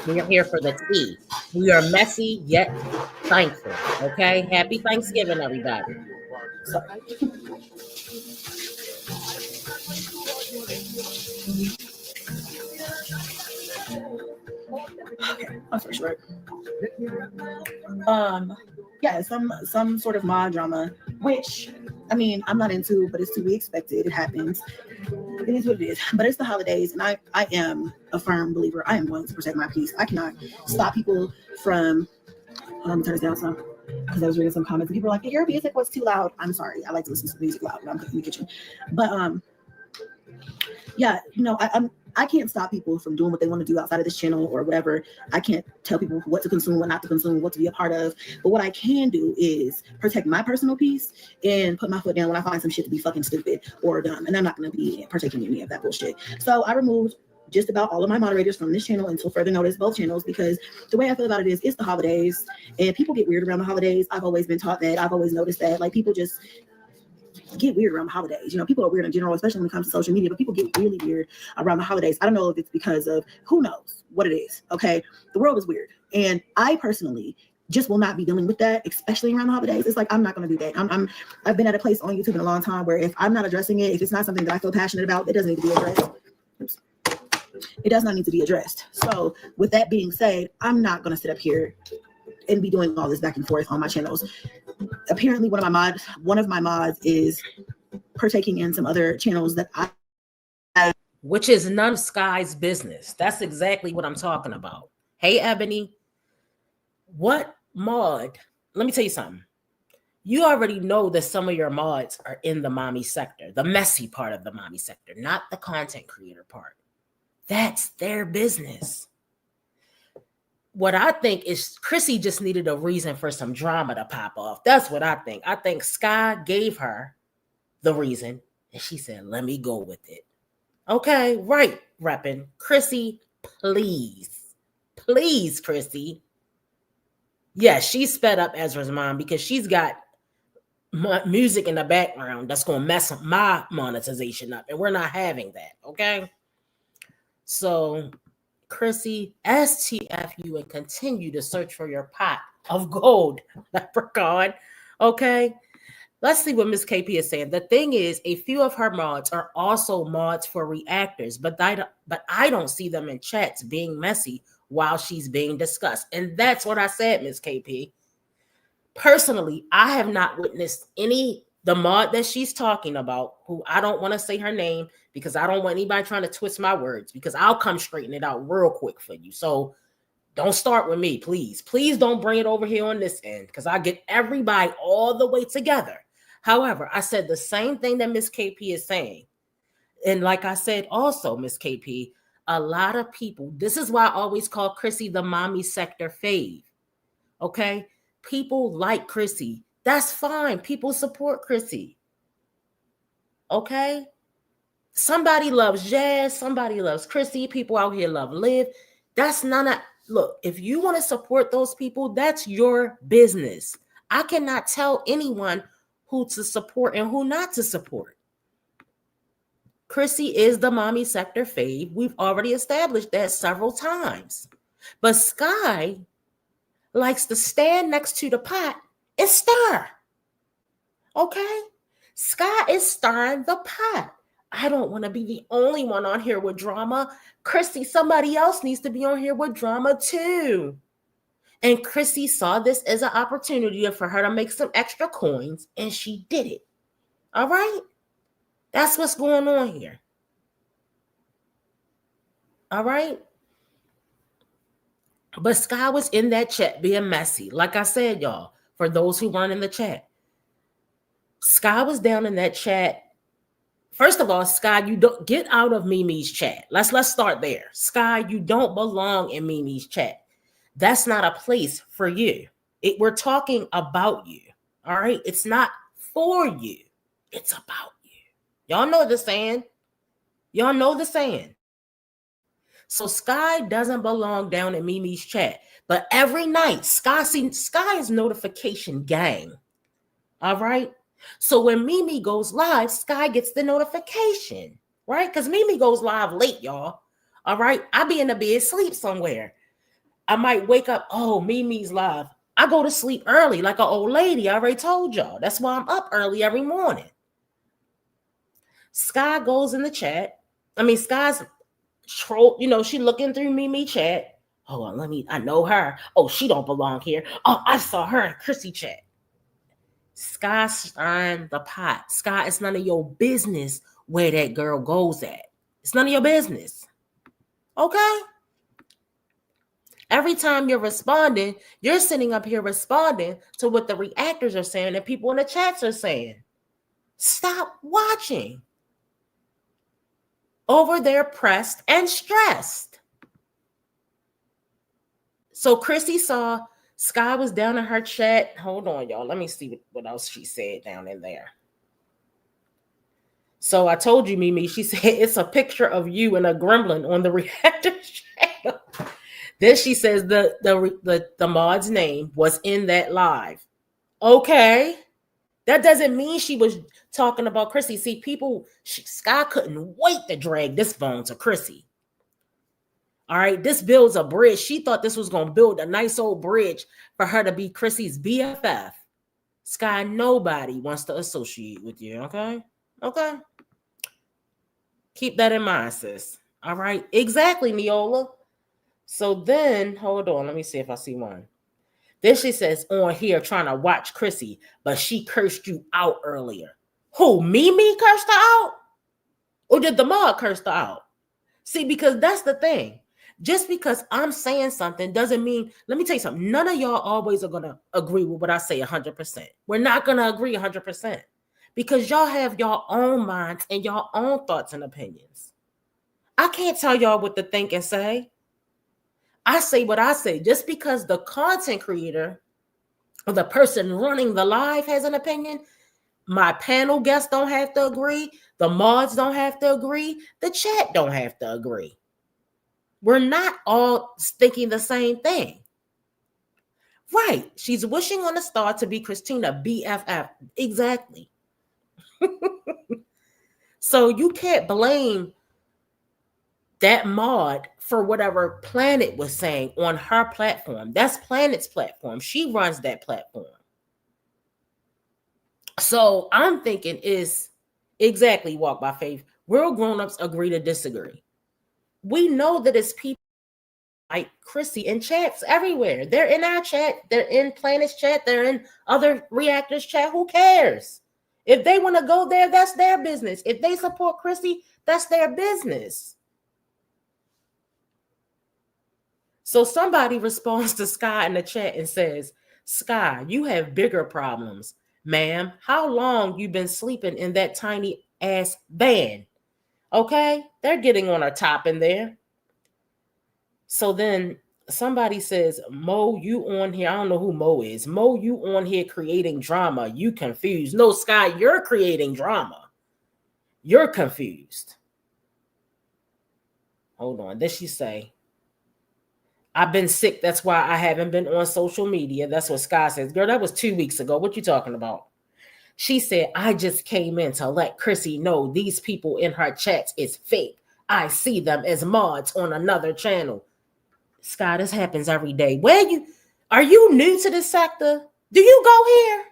[SPEAKER 3] We're here for the tea. We are messy yet thankful. Okay? Happy Thanksgiving, everybody.
[SPEAKER 4] Sorry. Okay, I'm for sure. Yeah, some sort of mod drama, which I mean I'm not into, but it's to be expected. It happens. It is what it is. But it's the holidays, and I am a firm believer. I am going to protect my peace. I cannot stop people from turn this down some because I was reading some comments and people were like, your music was too loud. I'm sorry. I like to listen to music loud when I'm cooking in the kitchen. But yeah, I can't stop people from doing what they want to do outside of this channel or whatever. I can't tell people what to consume, what not to consume, what to be a part of. But what I can do is protect my personal peace and put my foot down when I find some shit to be fucking stupid or dumb. And I'm not going to be partaking in any of that bullshit. So I removed just about all of my moderators from this channel until further notice, both channels, because the way I feel about it is it's the holidays and people get weird around the holidays. I've always been taught that. I've always noticed that. Like, people just get weird around the holidays. People are weird in general, especially when it comes to social media, but people get really weird around the holidays. I don't know if it's because of who knows what it is. Okay. The world is weird. And I personally just will not be dealing with that, especially around the holidays. It's like, I'm not going to do that. I've been at a place on YouTube in a long time where if I'm not addressing it, if it's not something that I feel passionate about, it doesn't need to be addressed. Oops. It does not need to be addressed. So with that being said, I'm not going to sit up here and be doing all this back and forth on my channels. Apparently one of my mods is partaking in some other channels that I
[SPEAKER 3] which is none of Sky's business. That's exactly what I'm talking about. Hey, Ebony, what Maud, let me tell you something. You already know that some of your mods are in the mommy sector, the messy part of the mommy sector, not the content creator part. That's their business. What I think is Chrissy just needed a reason for some drama to pop off. That's what I think. I think Sky gave her the reason, and she said, let me go with it. Okay, right, repping. Chrissy, please. Please, Chrissy. Yeah, she sped up Ezra's mom because she's got music in the background that's going to mess my monetization up, and we're not having that, okay? So, Chrissy, STFU and continue to search for your pot of gold, leprechaun, okay? Let's see what Miss KP is saying. The thing is, a few of her mods are also mods for reactors, but I don't see them in chats being messy while she's being discussed. And that's what I said, Miss KP. Personally, I have not witnessed the mod that she's talking about, who I don't want to say her name because I don't want anybody trying to twist my words, because I'll come straighten it out real quick for you. So don't start with me, please. Please don't bring it over here on this end, because I get everybody all the way together. However, I said the same thing that Miss KP is saying. And like I said also, Miss KP, a lot of people, this is why I always call Chrissy the mommy sector fave. Okay? People like Chrissy. That's fine. People support Chrissy. Okay? Somebody loves Jazz. Somebody loves Chrissy. People out here love Liv. That's none of... Look, if you want to support those people, that's your business. I cannot tell anyone who to support and who not to support. Chrissy is the mommy sector fave. We've already established that several times. But Sky likes to stand next to the pot and stir. Okay? Sky is stirring the pot. I don't want to be the only one on here with drama. Chrissy, somebody else needs to be on here with drama too. And Chrissy saw this as an opportunity for her to make some extra coins, and she did it. All right? That's what's going on here. All right? But Sky was in that chat being messy. Like I said, y'all, for those who weren't in the chat, Sky was down in that chat. First of all, Sky, you don't get out of Mimi's chat. Let's start there. Sky, you don't belong in Mimi's chat. That's not a place for you. We're talking about you. All right? It's not for you. It's about you. Y'all know the saying. Y'all know the saying. So Sky belong down in Mimi's chat. But every night, Sky is notification gang. All right? So when Mimi goes live, Sky gets the notification, right? Because Mimi goes live late, y'all. All right? I be in the bed, sleep somewhere. I might wake up, oh, Mimi's live. I go to sleep early like an old lady. I already told y'all. That's why I'm up early every morning. Sky goes in the chat. Sky's troll, she looking through Mimi chat. Hold on, I know her. Oh, she don't belong here. Oh, I saw her in Chrissy chat. Sky stirring the pot. Sky, it's none of your business where that girl goes at. It's none of your business. Okay? Every time you're responding, you're sitting up here responding to what the reactors are saying and people in the chats are saying. Stop watching. Over there, pressed and stressed. So Chrissy saw Sky was down in her chat. Hold on, y'all. Let me see what else she said down in there. So I told you, Mimi, she said it's a picture of you and a gremlin on the reactor channel. Then she says the mod's name was in that live. Okay. That doesn't mean she was talking about Chrissy. See, Sky couldn't wait to drag this phone to Chrissy. All right, this builds a bridge. She thought this was going to build a nice old bridge for her to be Chrissy's BFF. Sky, nobody wants to associate with you, okay? Okay? Keep that in mind, sis. All right? Exactly, Neola. So then, hold on. Let me see if I see one. Then she says, on here trying to watch Chrissy, but she cursed you out earlier. Who, Mimi cursed her out? Or did the mod curse her out? See, because that's the thing. Just because I'm saying something doesn't mean, let me tell you something, none of y'all always are going to agree with what I say 100%. We're not going to agree 100% because y'all have your own minds and your own thoughts and opinions. I can't tell y'all what to think and say. I say what I say. Just because the content creator or the person running the live has an opinion, my panel guests don't have to agree. The mods don't have to agree. The chat don't have to agree. We're not all thinking the same thing. Right. She's wishing on a star to be Christina BFF. Exactly. So you can't blame that mod for whatever Planet was saying on her platform. That's Planet's platform. She runs that platform. So I'm thinking is exactly Walk by Faith. Real grown-ups agree to disagree. We know that it's people like Chrissy in chats everywhere. They're in our chat. They're in Planet's chat. They're in other reactors chat. Who cares? If they want to go there, that's their business. If they support Chrissy, that's their business. So somebody responds to Sky in the chat and says, Sky, you have bigger problems. Ma'am, how long you been sleeping in that tiny ass van? Okay, they're getting on our top in there. So then somebody says, Mo, you on here. I don't know who Mo is. Mo, you on here creating drama. You confused. No, Sky, you're creating drama. You're confused. Hold on. Did she say, I've been sick. That's why I haven't been on social media. That's what Sky says. Girl, that was 2 weeks ago. What you talking about? She said, I just came in to let Chrissy know these people in her chats is fake. I see them as mods on another channel. Sky, this happens every day. Are you new to this sector? Do you go here?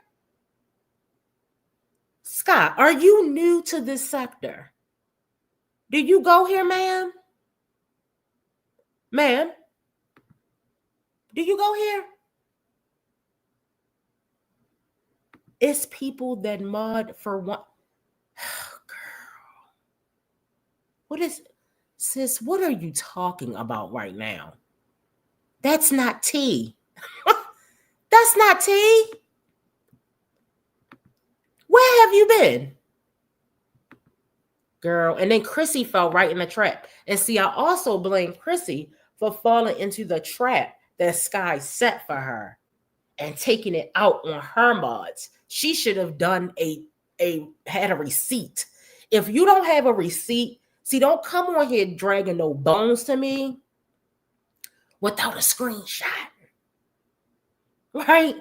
[SPEAKER 3] Sky, are you new to this sector? Do you go here, ma'am? Ma'am? Do you go here? It's people that mod for one. Oh, girl. Sis, what are you talking about right now? That's not tea. That's not tea. Where have you been? Girl, and then Chrissy fell right in the trap. And see, I also blame Chrissy for falling into the trap that Sky set for her and taking it out on her mods. She should have done had a receipt. If you don't have a receipt, see, don't come on here dragging no bones to me without a screenshot. Right?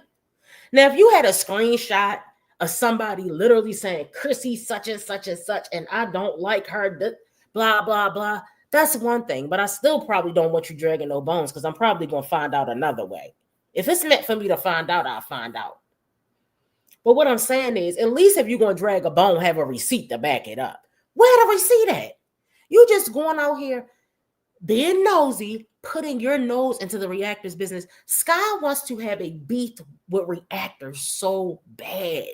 [SPEAKER 3] Now, if you had a screenshot of somebody literally saying, Chrissy such and such and such, and I don't like her, blah, blah, blah, that's one thing. But I still probably don't want you dragging no bones because I'm probably going to find out another way. If it's meant for me to find out, I'll find out. But what I'm saying is, at least if you're going to drag a bone, have a receipt to back it up. Where the receipt at? You just going out here being nosy, putting your nose into the reactors business. Sky wants to have a beef with reactors so bad.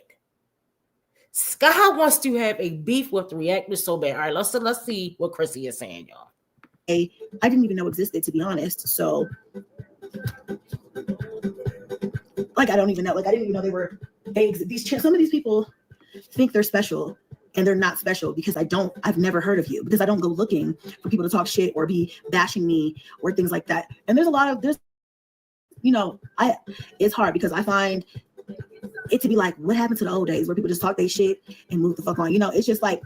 [SPEAKER 3] Sky wants to have a beef with reactors so bad. All right, let's see what Chrissy is saying, y'all.
[SPEAKER 5] I didn't even know existed, to be honest. So, I didn't even know some of these people think they're special and they're not special because I've never heard of you, because I don't go looking for people to talk shit or be bashing me or things like that. And it's hard because I find it to be like, what happened to the old days where people just talk their shit and move the fuck on? It's just like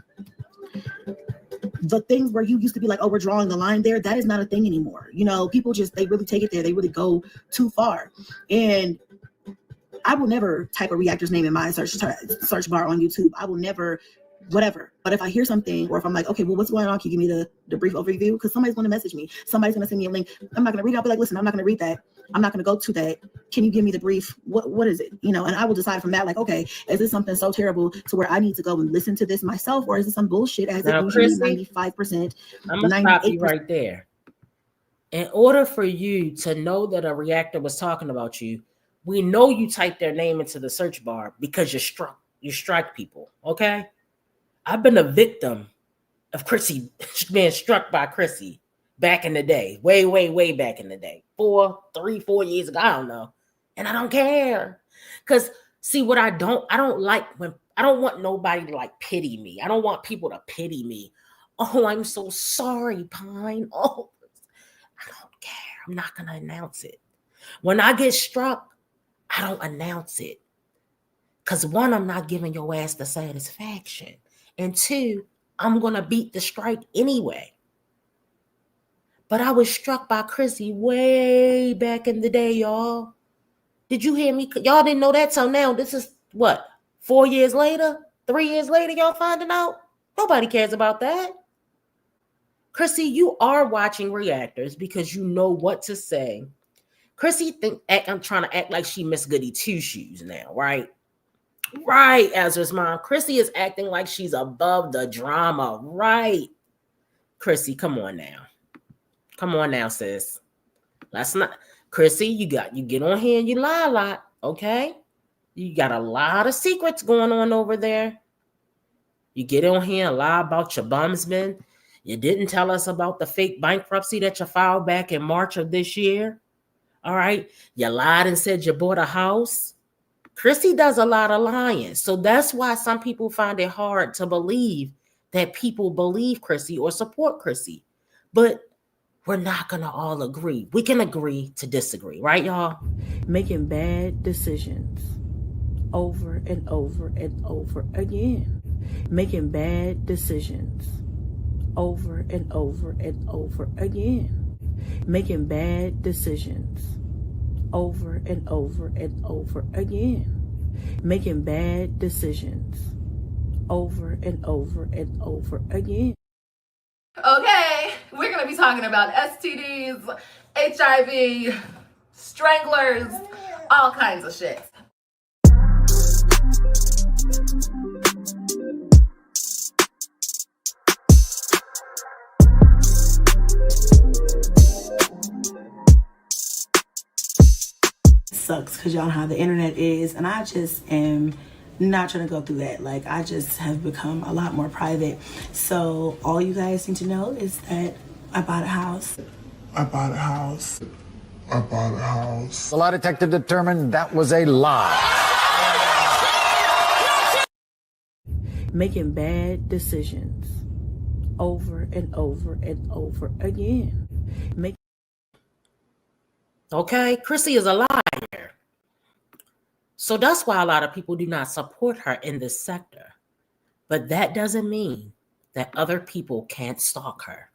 [SPEAKER 5] the things where you used to be like, oh, we're drawing the line there. That is not a thing anymore. People they really take it there. They really go too far. And I will never type a reactor's name in my search bar on YouTube. I will never, whatever. But if I hear something, or if I'm like, okay, well, what's going on? Can you give me the brief overview? Because somebody's going to message me. Somebody's going to send me a link. I'm not going to read it. I'll be like, listen, I'm not going to read that. I'm not going to go to that. Can you give me the brief? What is it? And I will decide from that, like, okay, is this something so terrible to where I need to go and listen to this myself? Or is it some bullshit as it usually 95%?
[SPEAKER 3] I'm going to stop you right there. In order for you to know that a reactor was talking about you, we know you type their name into the search bar because you strike people, okay? I've been a victim of Chrissy being struck by Chrissy back in the day, way back in the day, 4 years ago, I don't know. And I don't care. Because see, what I don't like when I don't want nobody to like pity me. I don't want people to pity me. Oh, I'm so sorry, Pine. Oh, I don't care. I'm not gonna announce it. When I get struck, I don't announce it. Because 1, I'm not giving your ass the satisfaction. And 2, I'm gonna beat the strike anyway. But I was struck by Chrissy way back in the day, y'all. Did you hear me? Y'all didn't know that till now. This is what? 4 years later? 3 years later, y'all finding out? Nobody cares about that. Chrissy, you are watching reactors because you know what to say. Chrissy I'm trying to act like she Miss Goody Two-Shoes now, right? Right, Ezra's mom. Chrissy is acting like she's above the drama, right? Chrissy, come on now. Come on now, sis. Let's not. Chrissy, you get on here and you lie a lot, okay? You got a lot of secrets going on over there. You get on here and lie about your bumsman. You didn't tell us about the fake bankruptcy that you filed back in March of this year. All right? You lied and said you bought a house. Chrissy does a lot of lying. So that's why some people find it hard to believe that people believe Chrissy or support Chrissy. But we're not going to all agree. We can agree to disagree, right, y'all?
[SPEAKER 4] Making bad decisions over and over and over again. Making bad decisions over and over and over again. Making bad decisions over and over and over again. Making bad decisions over and over and over again.
[SPEAKER 6] Okay, we're going to be talking about STDs, HIV, stranglers, all kinds of shit.
[SPEAKER 5] Sucks because y'all know how the internet is, and I just am not trying to go through that. Like, I just have become a lot more private. So all you guys need to know is that I bought a house.
[SPEAKER 7] I bought a house. I bought a house.
[SPEAKER 8] The lie detector determined that was a lie.
[SPEAKER 4] Making bad decisions over and over and over again.
[SPEAKER 3] Okay, Chrissy is a liar. So that's why a lot of people do not support her in this sector. But that doesn't mean that other people can't stalk her.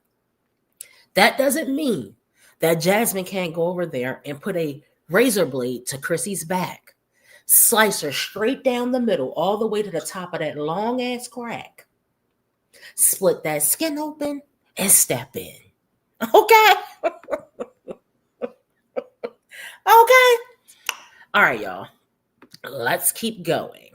[SPEAKER 3] That doesn't mean that Jasmine can't go over there and put a razor blade to Chrissy's back, slice her straight down the middle, all the way to the top of that long ass crack, split that skin open, and step in. Okay? Okay. All right, y'all. Let's keep going.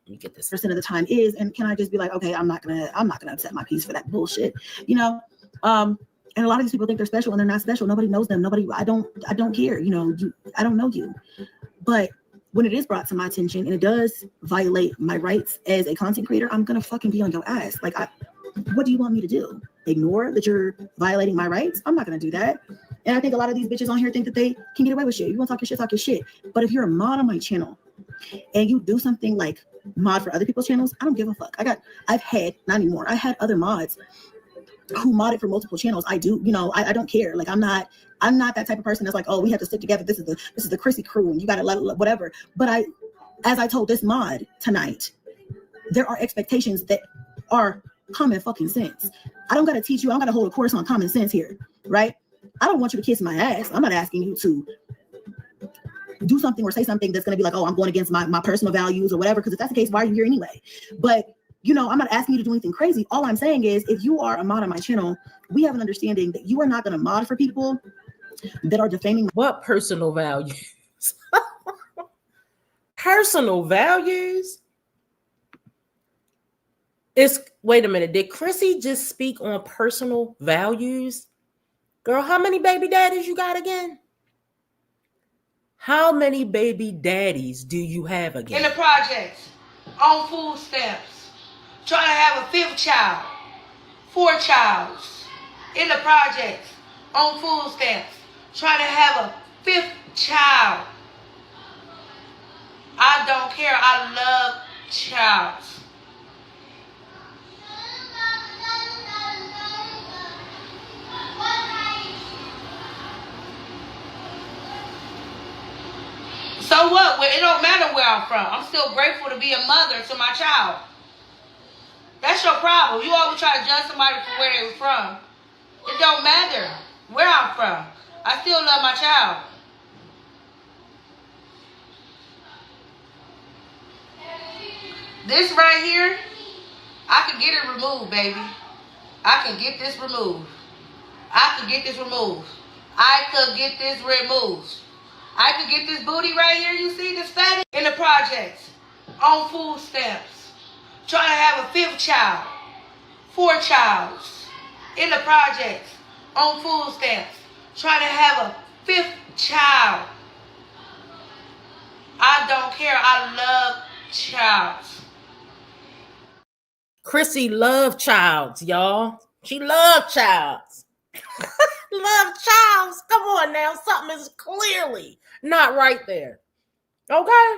[SPEAKER 3] Let me get this.
[SPEAKER 5] Percent of the time is, and can I just be like, okay, I'm not gonna upset my peace for that bullshit, you know? And a lot of these people think they're special and they're not special. Nobody knows them. I don't care. You know, I don't know you. But when it is brought to my attention and it does violate my rights as a content creator, I'm gonna fucking be on your ass. Like, what do you want me to do? Ignore that you're violating my rights? I'm not gonna do that. And I think a lot of these bitches on here think that they can get away with shit. You want to talk your shit. But if you're a mod on my channel and you do something like mod for other people's channels, I don't give a fuck. Not anymore. I had other mods who modded for multiple channels. I do, you know, I don't care. Like, I'm not that type of person that's like, oh, we have to stick together. This is the Chrissy crew and you gotta let whatever. But as I told this mod tonight, there are expectations that are common fucking sense. I don't gotta teach you, I don't gotta hold a course on common sense here, right? I don't want you to kiss my ass. I'm not asking you to do something or say something that's going to be like, oh, I'm going against my personal values or whatever. Because if that's the case, why are you here anyway? But, you know, I'm not asking you to do anything crazy. All I'm saying is, if you are a mod on my channel, we have an understanding that you are not going to mod for people that are defaming.
[SPEAKER 3] What personal values? Personal values? Wait a minute. Did Chrissy just speak on personal values? Girl, how many baby daddies you got again? How many baby daddies do you have again?
[SPEAKER 9] In the projects, on food stamps, trying to have a 5th child, 4 childs, in the projects, on food stamps, trying to have a 5th child. I don't care. I love child. So what? Well, it don't matter where I'm from. I'm still grateful to be a mother to my child. That's your problem. You always try to judge somebody for where they were from. It don't matter where I'm from. I still love my child. This right here, I can get it removed, baby. I can get this removed. I can get this removed. I could get this removed. I could get this booty right here, you see this fatty? In the projects, on food stamps, trying to have a 5th child, 4 childs. In the projects, on food stamps, trying to have a 5th child. I don't care, I love childs.
[SPEAKER 3] Chrissy loved childs, y'all. She loved childs. Love childs. Come on now. Something is clearly not right there. Okay?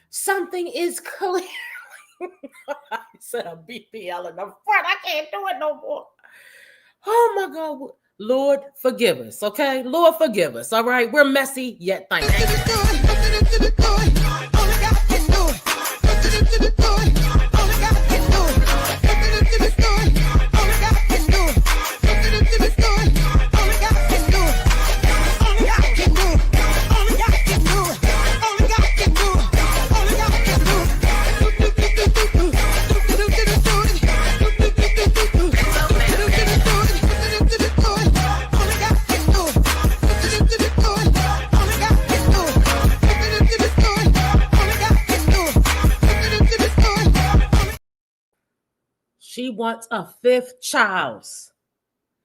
[SPEAKER 3] Something is clearly. I said a BPL in the front. I can't do it no more. Oh my God. Lord, forgive us. Okay? Lord, forgive us. All right? We're messy yet thankful. She wants a 5th child.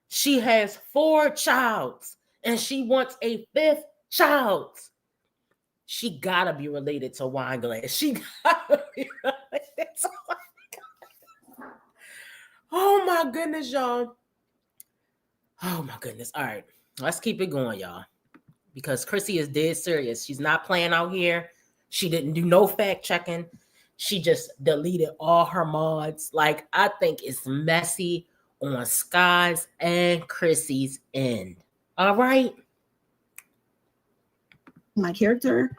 [SPEAKER 3] She has 4 childs and she wants a 5th child. She gotta be related to Wine Glass. She gotta be related to Wine Glass. Oh my goodness, y'all. Oh my goodness. All right, let's keep it going, y'all. Because Chrissy is dead serious. She's not playing out here. She didn't do no fact checking. She just deleted all her mods. Like, I think it's messy on Sky's and Chrissy's end. All right?
[SPEAKER 5] My character,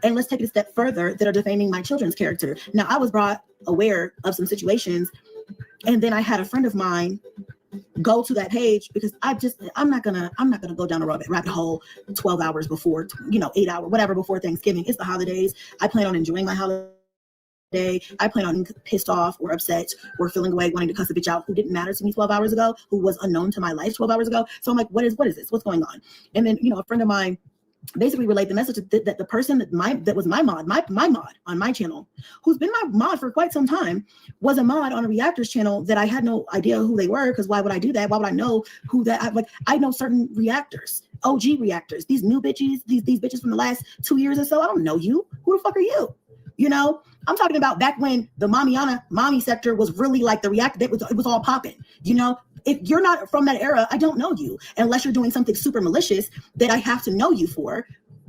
[SPEAKER 5] and let's take it a step further, that are defaming my children's character. Now, I was brought aware of some situations, and then I had a friend of mine go to that page because I'm not gonna go down a rabbit hole 12 hours before, 8 hours, whatever, before Thanksgiving. It's the holidays. I plan on enjoying my holiday. I plan on being pissed off or upset or feeling away, wanting to cuss a bitch out who didn't matter to me 12 hours ago, who was unknown to my life 12 hours ago. So I'm like, what is this? What's going on? And then, a friend of mine basically relayed the message that the person that was my mod on my channel, who's been my mod for quite some time, was a mod on a reactors channel that I had no idea who they were, because why would I do that? Why would I know who that? I know certain reactors, OG reactors, these new bitches, these bitches from the last 2 years or so. I don't know you. Who the fuck are you? I'm talking about back when the mommy sector was really like the reactor. It was all popping. If you're not from that era, I don't know you unless you're doing something super malicious that I have to know you for.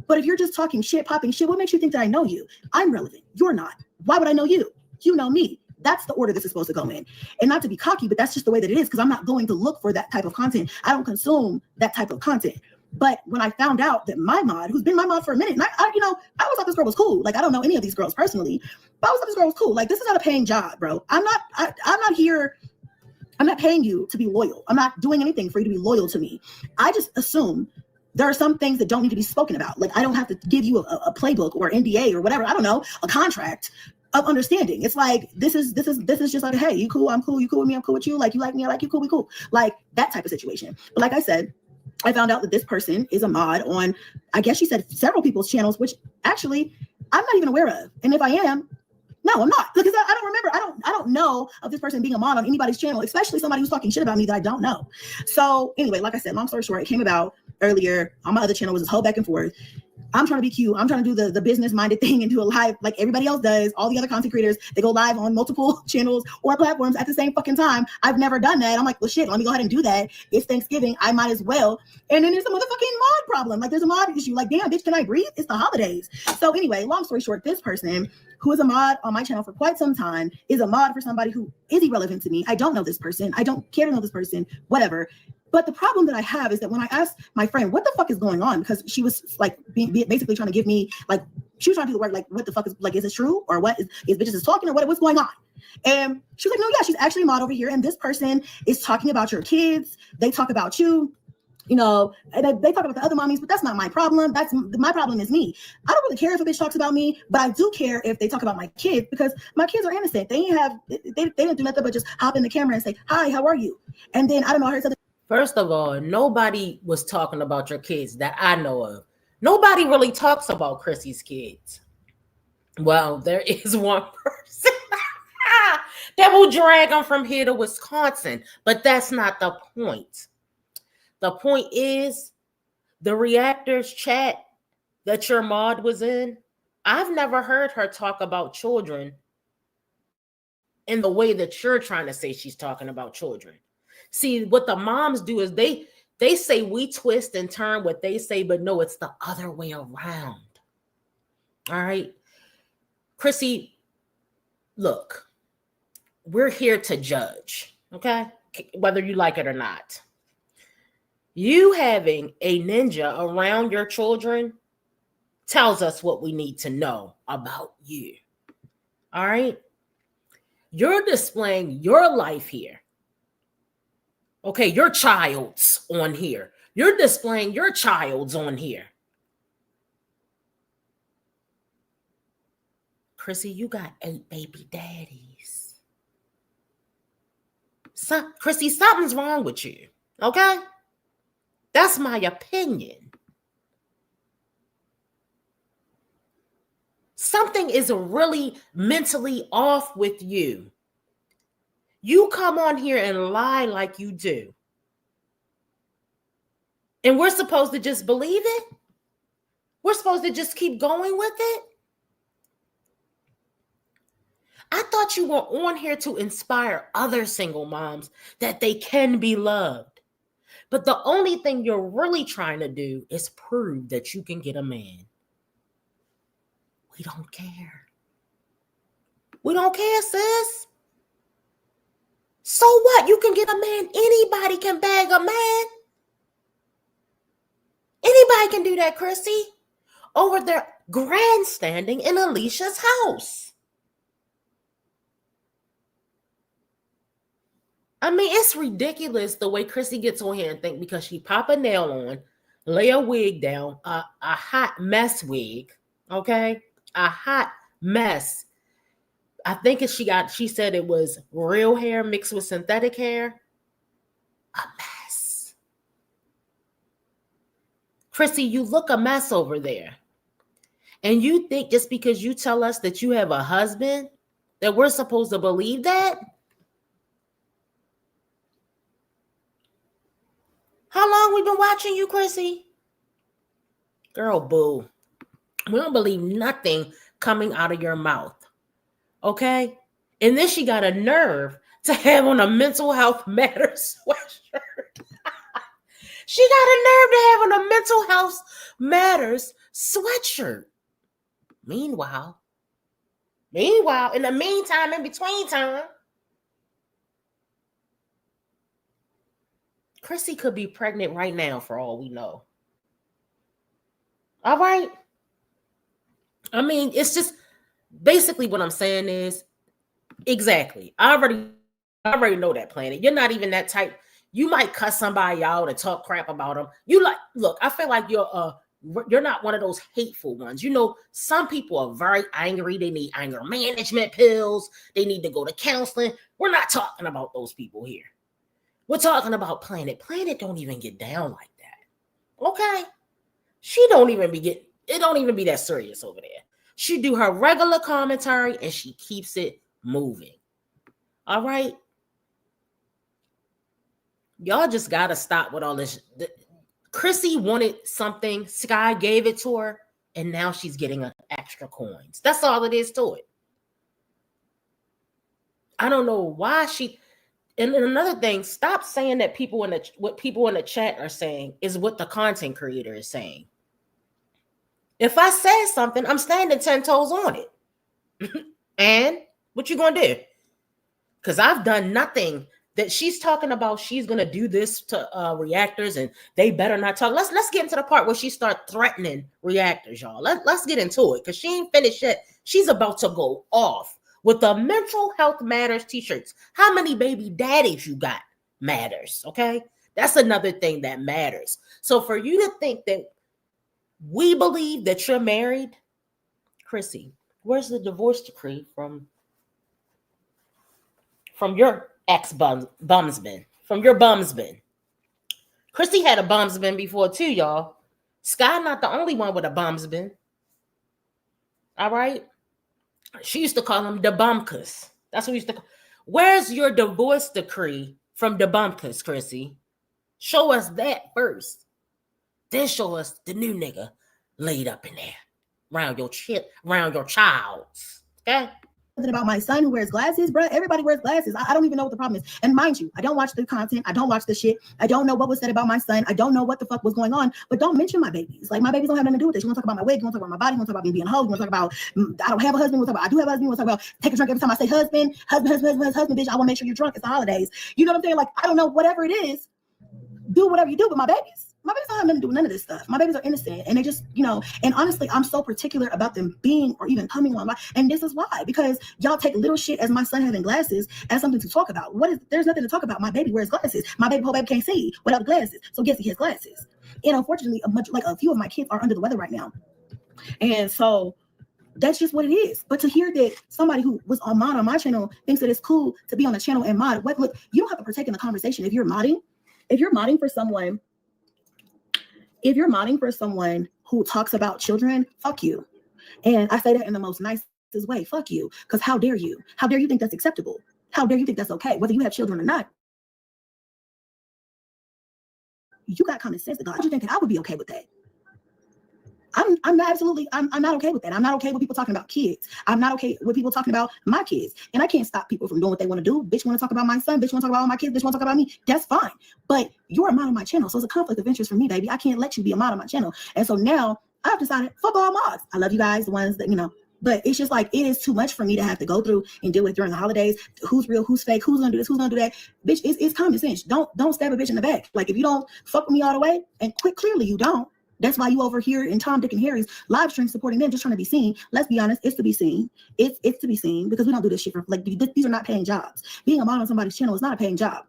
[SPEAKER 5] But if you're just talking shit, popping shit, what makes you think that I know you? I'm relevant. You're not. Why would I know you? You know me. That's the order this is supposed to go in. And not to be cocky, but that's just the way that it is, because I'm not going to look for that type of content. I don't consume that type of content. But when I found out that my mod, who's been my mod for a minute, and I always thought this girl was cool. Like, I don't know any of these girls personally, but I always thought this girl was cool. Like, this is not a paying job, bro. I'm not here. I'm not paying you to be loyal. I'm not doing anything for you to be loyal to me. I just assume there are some things that don't need to be spoken about. Like, I don't have to give you a playbook or NDA or whatever. I don't know, a contract of understanding. It's like, this is just like, hey, you cool, I'm cool, you cool with me, I'm cool with you. Like, you like me, I like you, cool, we cool. Like, that type of situation. But like I said, I found out that this person is a mod on, I guess she said, several people's channels, which actually I'm not even aware of. And if I am, no, I'm not. Because I don't remember. I don't know of this person being a mod on anybody's channel, especially somebody who's talking shit about me that I don't know. So anyway, like I said, long story short, it came about earlier on my other channel, was this whole back and forth. I'm trying to be cute. I'm trying to do the business-minded thing and do a live like everybody else does. All the other content creators, they go live on multiple channels or platforms at the same fucking time. I've never done that. I'm like, well, shit, let me go ahead and do that. It's Thanksgiving. I might as well. And then there's a motherfucking mod problem. Like, there's a mod issue. Like, damn, bitch, can I breathe? It's the holidays. So anyway, long story short, this person who is a mod on my channel for quite some time is a mod for somebody who is irrelevant to me. I don't know this person. I don't care to know this person, whatever. But the problem that I have is that when I asked my friend, what the fuck is going on? Because she was like basically trying to give me, like, she was trying to do the work, like, what the fuck is, like, is it true? Or what is bitches is talking or what's going on? And she was like, no, yeah, she's actually a mod over here. And this person is talking about your kids. They talk about you. You know, and they talk about the other mommies, but that's not my problem. My problem is me. I don't really care if a bitch talks about me, but I do care if they talk about my kids because my kids are innocent. They didn't do nothing but just hop in the camera and say, hi, how are you? And then I don't know, I heard something.
[SPEAKER 3] First of all, nobody was talking about your kids that I know of. Nobody really talks about Chrissy's kids. Well, there is one person that will drag them from here to Wisconsin, but that's not the point. The point is, the reactors chat that your mod was in, I've never heard her talk about children in the way that you're trying to say she's talking about children. See, what the moms do is they say we twist and turn what they say, but no, it's the other way around. All right? Chrissy, look, we're here to judge, okay? Whether you like it or not. You having a ninja around your children tells us what we need to know about you. All right? You're displaying your life here. Okay, your child's on here. You're displaying your child's on here. Chrissy, you got 8 baby daddies. Chrissy, something's wrong with you. Okay? That's my opinion. Something is really mentally off with you. You come on here and lie like you do. And we're supposed to just believe it? We're supposed to just keep going with it? I thought you were on here to inspire other single moms that they can be loved. But the only thing you're really trying to do is prove that you can get a man. We don't care. We don't care, sis. So what? You can get a man. Anybody can bag a man. Anybody can do that, Chrissy. Over there grandstanding in Alicia's house. I mean, it's ridiculous the way Chrissy gets on here and think because she pop a nail on, lay a wig down, a hot mess wig, okay? A hot mess. I think she said it was real hair mixed with synthetic hair. A mess. Chrissy, you look a mess over there. And you think just because you tell us that you have a husband, that we're supposed to believe that? How long we been watching you, Chrissy? Girl, boo. We don't believe nothing coming out of your mouth. Okay? And then she got a nerve to have on a Mental Health Matters sweatshirt. She got a nerve to have on a Mental Health Matters sweatshirt. Meanwhile, in the meantime, in between time, Chrissy could be pregnant right now for all we know. All right? I mean, it's just basically what I'm saying is exactly. I already know that planet. You're not even that type. You might cuss somebody out and talk crap about them. Look, I feel like you're not one of those hateful ones. You know, some people are very angry. They need anger management pills. They need to go to counseling. We're not talking about those people here. We're talking about Planet. Planet don't even get down like that. Okay? It don't even be that serious over there. She do her regular commentary and she keeps it moving. All right? Y'all just got to stop with all this. Chrissy wanted something. Sky gave it to her. and now she's getting extra coins. That's all it is to it. I don't know why she. And another thing, stop saying that what people in the chat are saying is what the content creator is saying. If I say something, I'm standing 10 toes on it. And what you gonna do? Because I've done nothing that she's talking about. She's gonna do this to reactors, and they better not talk. Let's get into the part where she start threatening reactors, y'all. Let's get into it, because she ain't finished yet. She's about to go off with the Mental Health Matters t-shirts. How many baby daddies you got matters, okay? That's another thing that matters. So for you to think that we believe that you're married, Chrissy, where's the divorce decree from your ex-bumsman, from your bumsman? Chrissy had a bumsman before too, y'all. Sky not the only one with a bumsman. All right? She used to call him the bumkus. That's what we used to call. Where's your divorce decree from the bumkus, Chrissy? Show us that first. Then show us the new nigga laid up in there around your child. Okay?
[SPEAKER 5] About my son who wears glasses, bro. Everybody wears glasses. I don't even know what the problem is. And mind you, I don't watch the content. I don't watch the shit. I don't know what was said about my son. I don't know what the fuck was going on. But don't mention my babies. Like, my babies don't have nothing to do with this. You want to talk about my wig? You want to talk about my body? You want to talk about me being a hoe? You want to talk about I don't have a husband? You want to talk about I do have a husband? You want to talk about take a drink every time I say husband, bitch. I want to make sure you're drunk. It's the holidays. You know what I'm saying? Like, I don't know. Whatever it is, do whatever you do. But my babies don't have nothing to do with none of this stuff. My babies are innocent, and they just, and honestly, I'm so particular about them being or even coming on. And this is why, because y'all take little shit as my son having glasses as something to talk about. There's nothing to talk about. My baby wears glasses. My whole baby can't see without glasses. So guess he has glasses. And unfortunately, a few of my kids are under the weather right now. And so that's just what it is. But to hear that somebody who was on my channel thinks that it's cool to be on the channel and mod, look, you don't have to partake in the conversation. If you're modding for someone who talks about children, fuck you. And I say that in the most nicest way, fuck you. Because how dare you? How dare you think that's acceptable? How dare you think that's okay? Whether you have children or not. You got common sense. God, you think that I would be okay with that? I'm not okay with that. I'm not okay with people talking about kids. I'm not okay with people talking about my kids. And I can't stop people from doing what they want to do. Bitch want to talk about my son. Bitch want to talk about all my kids. Bitch want to talk about me. That's fine. But you're a mod on my channel. So it's a conflict of interest for me, baby. I can't let you be a mod on my channel. And so now I've decided, fuck all mods. I love you guys, the ones that, but it's just like, it is too much for me to have to go through and deal with during the holidays. Who's real, who's fake, who's gonna do this, who's gonna do that. Bitch, it's common sense. Don't stab a bitch in the back. Like, if you don't fuck with me all the way, and clearly you don't. That's why you over here in Tom, Dick, and Harry's live stream supporting them, just trying to be seen. Let's be honest, it's to be seen. It's to be seen, because we don't do this shit for, like, these are not paying jobs. Being a mod on somebody's channel is not a paying job.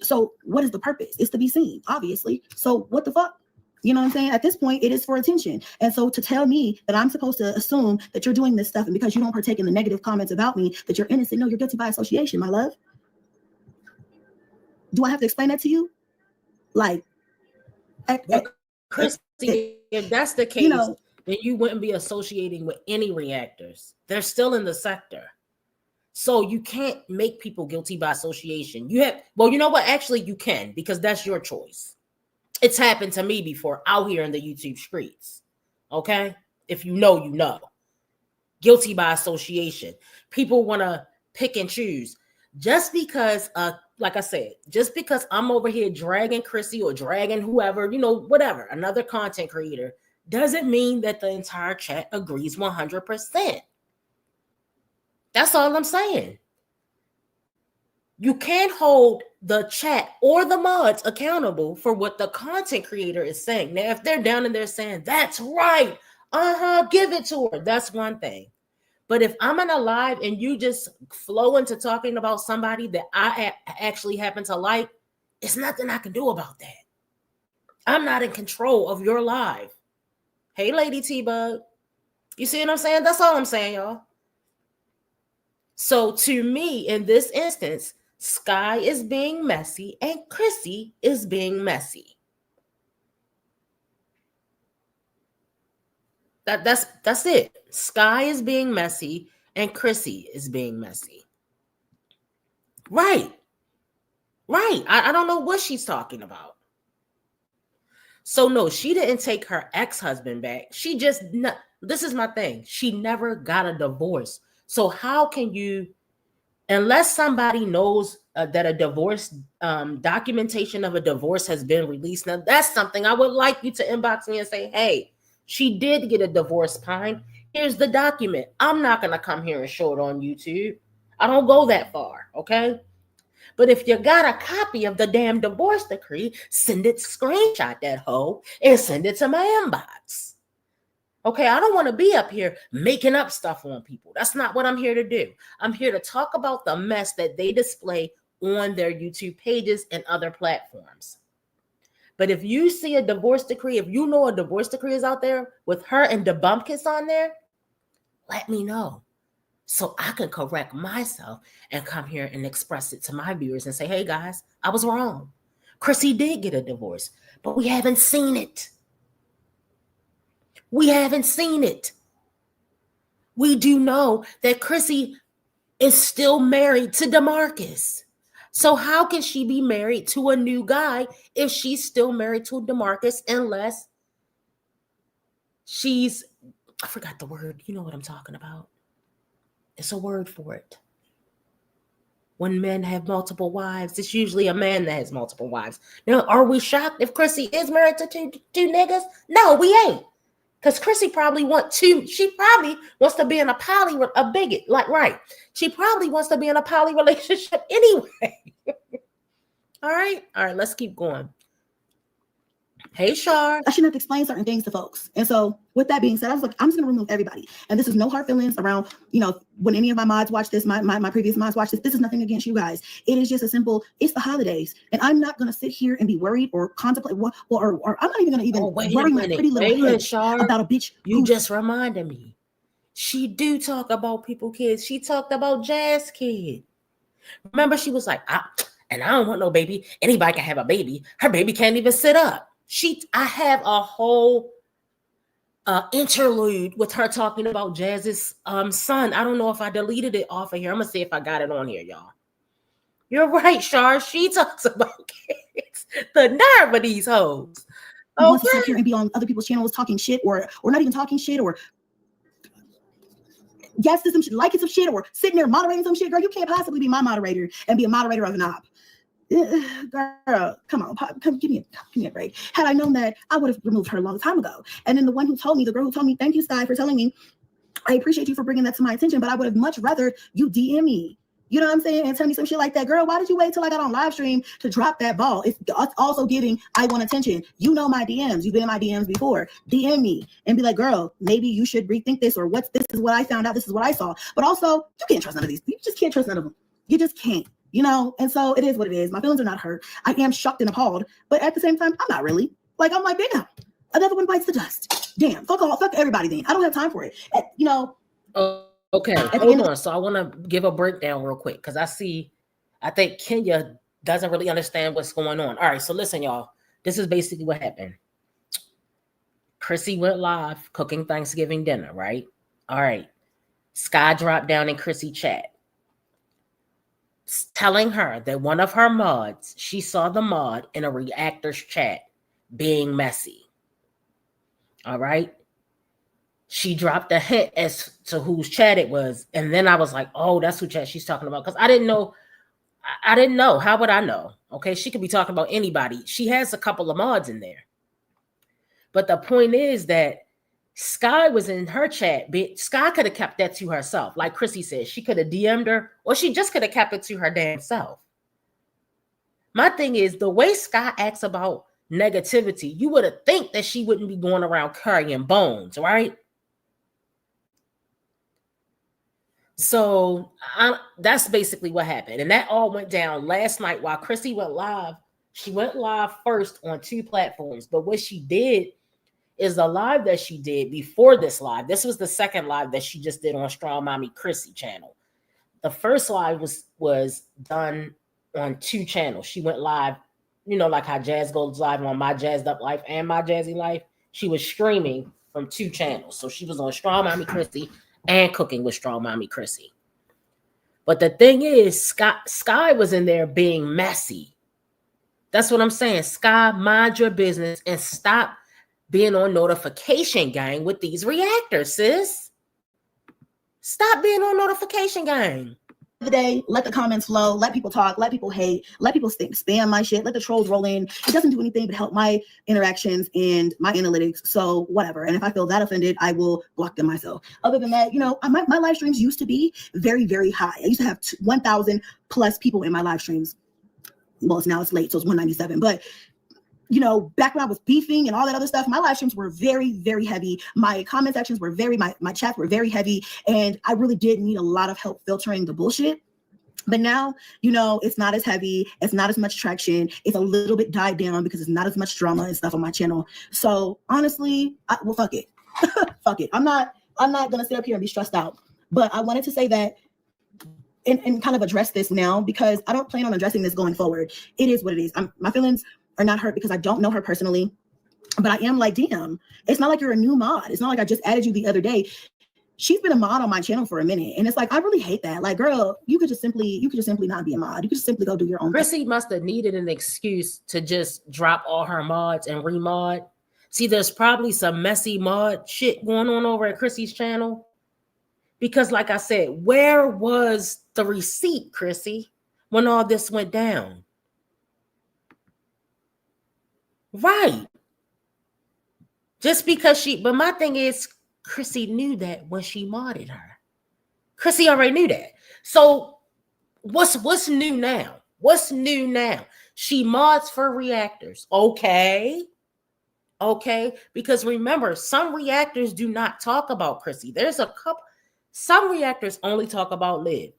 [SPEAKER 5] So what is the purpose? It's to be seen, obviously. So what the fuck? You know what I'm saying? At this point, it is for attention. And so to tell me that I'm supposed to assume that you're doing this stuff, and because you don't partake in the negative comments about me, that you're innocent. No, you're guilty by association, my love. Do I have to explain that to you? Like,
[SPEAKER 3] Chrissy, if that's the case, then you wouldn't be associating with any reactors. They're still in the sector. So you can't make people guilty by association. You know what? Actually, you can, because that's your choice. It's happened to me before out here in the YouTube streets. Okay? If you know, you know. Guilty by association. People want to pick and choose. Just because, like I said, just because I'm over here dragging Chrissy or dragging whoever, whatever, another content creator, doesn't mean that the entire chat agrees 100%. That's all I'm saying. You can't hold the chat or the mods accountable for what the content creator is saying. Now, if they're down and they're saying, that's right, give it to her, that's one thing. But if I'm in a live and you just flow into talking about somebody that I actually happen to like, it's nothing I can do about that. I'm not in control of your live. Hey, Lady T-Bug. You see what I'm saying? That's all I'm saying, y'all. So to me, in this instance, Sky is being messy and Chrissy is being messy. That's it. Sky is being messy and Chrissy is being messy. Right. I don't know what she's talking about. So no, she didn't take her ex-husband back. She just, this is my thing. She never got a divorce. So how can you, unless somebody knows that a divorce, documentation of a divorce has been released. Now that's something I would like you to inbox me and say, hey, she did get a divorce, Pine. Here's the document. I'm not going to come here and show it on YouTube. I don't go that far, okay? But if you got a copy of the damn divorce decree, send it, screenshot that hoe, and send it to my inbox. Okay, I don't want to be up here making up stuff on people. That's not what I'm here to do. I'm here to talk about the mess that they display on their YouTube pages and other platforms. But if you see a divorce decree, if you know a divorce decree is out there with her and the Bumpkins on there, let me know so I can correct myself and come here and express it to my viewers and say, hey guys, I was wrong. Chrissy did get a divorce, but we haven't seen it. We haven't seen it. We do know that Chrissy is still married to DeMarcus. So how can she be married to a new guy if she's still married to DeMarcus unless she's, I forgot the word. You know what I'm talking about. It's a word for it. When men have multiple wives, it's usually a man that has multiple wives. Now, are we shocked if Chrissy is married to two niggas? No, we ain't. Because Chrissy probably she probably wants to be in a bigot, like, right. She probably wants to be in a poly relationship anyway. All right, let's keep going. Hey, Shar.
[SPEAKER 5] I shouldn't have to explain certain things to folks. And so with that being said, I was like, I'm just going to remove everybody. And this is no hard feelings around, when any of my mods watch this, my previous mods watch this, this is nothing against you guys. It is just a simple, it's the holidays. And I'm not going to sit here and be worried or contemplate or I'm not even going to worry my pretty little head about a bitch.
[SPEAKER 3] You just reminded me. She do talk about people kids. She talked about Jazz kid. Remember, she was like, I don't want no baby. Anybody can have a baby. Her baby can't even sit up. I have a whole interlude with her talking about Jazz's son. I don't know if I deleted it off of here. I'm gonna see if I got it on here, y'all. You're right, Shar. She talks about kids. The nerve of these hoes.
[SPEAKER 5] Who wants to sit here and be on other people's channels talking shit or not even talking shit or yes to some shit, liking some shit or sitting there moderating some shit. Girl, you can't possibly be my moderator and be a moderator of an op. Girl, come on, give me a break. Had I known that, I would have removed her a long time ago. And then the girl who told me, thank you, Sky, for telling me, I appreciate you for bringing that to my attention, but I would have much rather you DM me. You know what I'm saying? And tell me some shit like that. Girl, why did you wait till I got on live stream to drop that ball? It's also giving, I want attention. You know my DMs. You've been in my DMs before. DM me and be like, girl, maybe you should rethink this or this is what I found out. This is what I saw. But also, you can't trust none of these. You just can't trust none of them. You just can't. And so it is what it is. My feelings are not hurt. I am shocked and appalled, but at the same time, I'm not really. Like, I'm like, damn, another one bites the dust. Damn, fuck everybody then. I don't have time for it.
[SPEAKER 3] Okay, hold on. So I want to give a breakdown real quick because I think Kenya doesn't really understand what's going on. All right, so listen, y'all. This is basically what happened. Chrissy went live cooking Thanksgiving dinner, right? All right. Sky dropped down in Chrissy chat, telling her that one of her mods, she saw the mod in a reactor's chat being messy. All right. She dropped a hint as to whose chat it was. And then I was like, oh, that's who chat she's talking about. Because I didn't know. How would I know? Okay. She could be talking about anybody. She has a couple of mods in there. But the point is that Sky was in her chat, but Sky could have kept that to herself. Like Chrissy said, she could have DM'd her, or she just could have kept it to her damn self. My thing is, the way Sky acts about negativity, you would have think that she wouldn't be going around carrying bones, right? So that's basically what happened. And that all went down last night while Chrissy went live. She went live first on 2 platforms, but what she did is the live that she did before this live. This was the second live that she just did on Strong Mommy Chrissy channel. The first live was done on 2 channels. She went live, like how Jazz goes live on My Jazzed Up Life and My Jazzy Life. She was streaming from 2 channels. So she was on Strong Mommy Chrissy and Cooking with Strong Mommy Chrissy. But the thing is, Sky was in there being messy. That's what I'm saying. Sky, mind your business and stop being on notification gang with these reactors, sis. Stop being on notification gang.
[SPEAKER 5] The day, let the comments flow, let people talk, let people hate, let people spam my shit, let the trolls roll in. It doesn't do anything but help my interactions and my analytics. So whatever. And if I feel that offended, I will block them myself. Other than that, you know, my live streams used to be very, very high. I used to have 1,000 plus people in my live streams. Well, now it's late, so it's 197. But you know, back when I was beefing and all that other stuff, my live streams were very, very heavy. My comment sections were my chats were very heavy. And I really did need a lot of help filtering the bullshit. But now, you know, it's not as heavy. It's not as much traction. It's a little bit died down because it's not as much drama and stuff on my channel. So honestly, well, fuck it. Fuck it. I'm not going to sit up here and be stressed out. But I wanted to say that and kind of address this now because I don't plan on addressing this going forward. It is what it is. My feelings are not hurt because I don't know her personally, but I am like, damn, it's not like you're a new mod. It's not like I just added you the other day. She's been a mod on my channel for a minute. And it's like, I really hate that. Like, girl, you could just simply not be a mod. You could just simply go do your own
[SPEAKER 3] Chrissy
[SPEAKER 5] thing.
[SPEAKER 3] must have needed an excuse to just drop all her mods and remod. See, there's probably some messy mod shit going on over at Chrissy's channel. Because like I said, where was the receipt, Chrissy, when all this went down? Right. Just because but my thing is, Chrissy knew that when she modded her. Chrissy already knew that. So what's new now? What's new now? She mods for reactors. Okay. Because remember, some reactors do not talk about Chrissy. There's a couple. Some reactors only talk about Liv.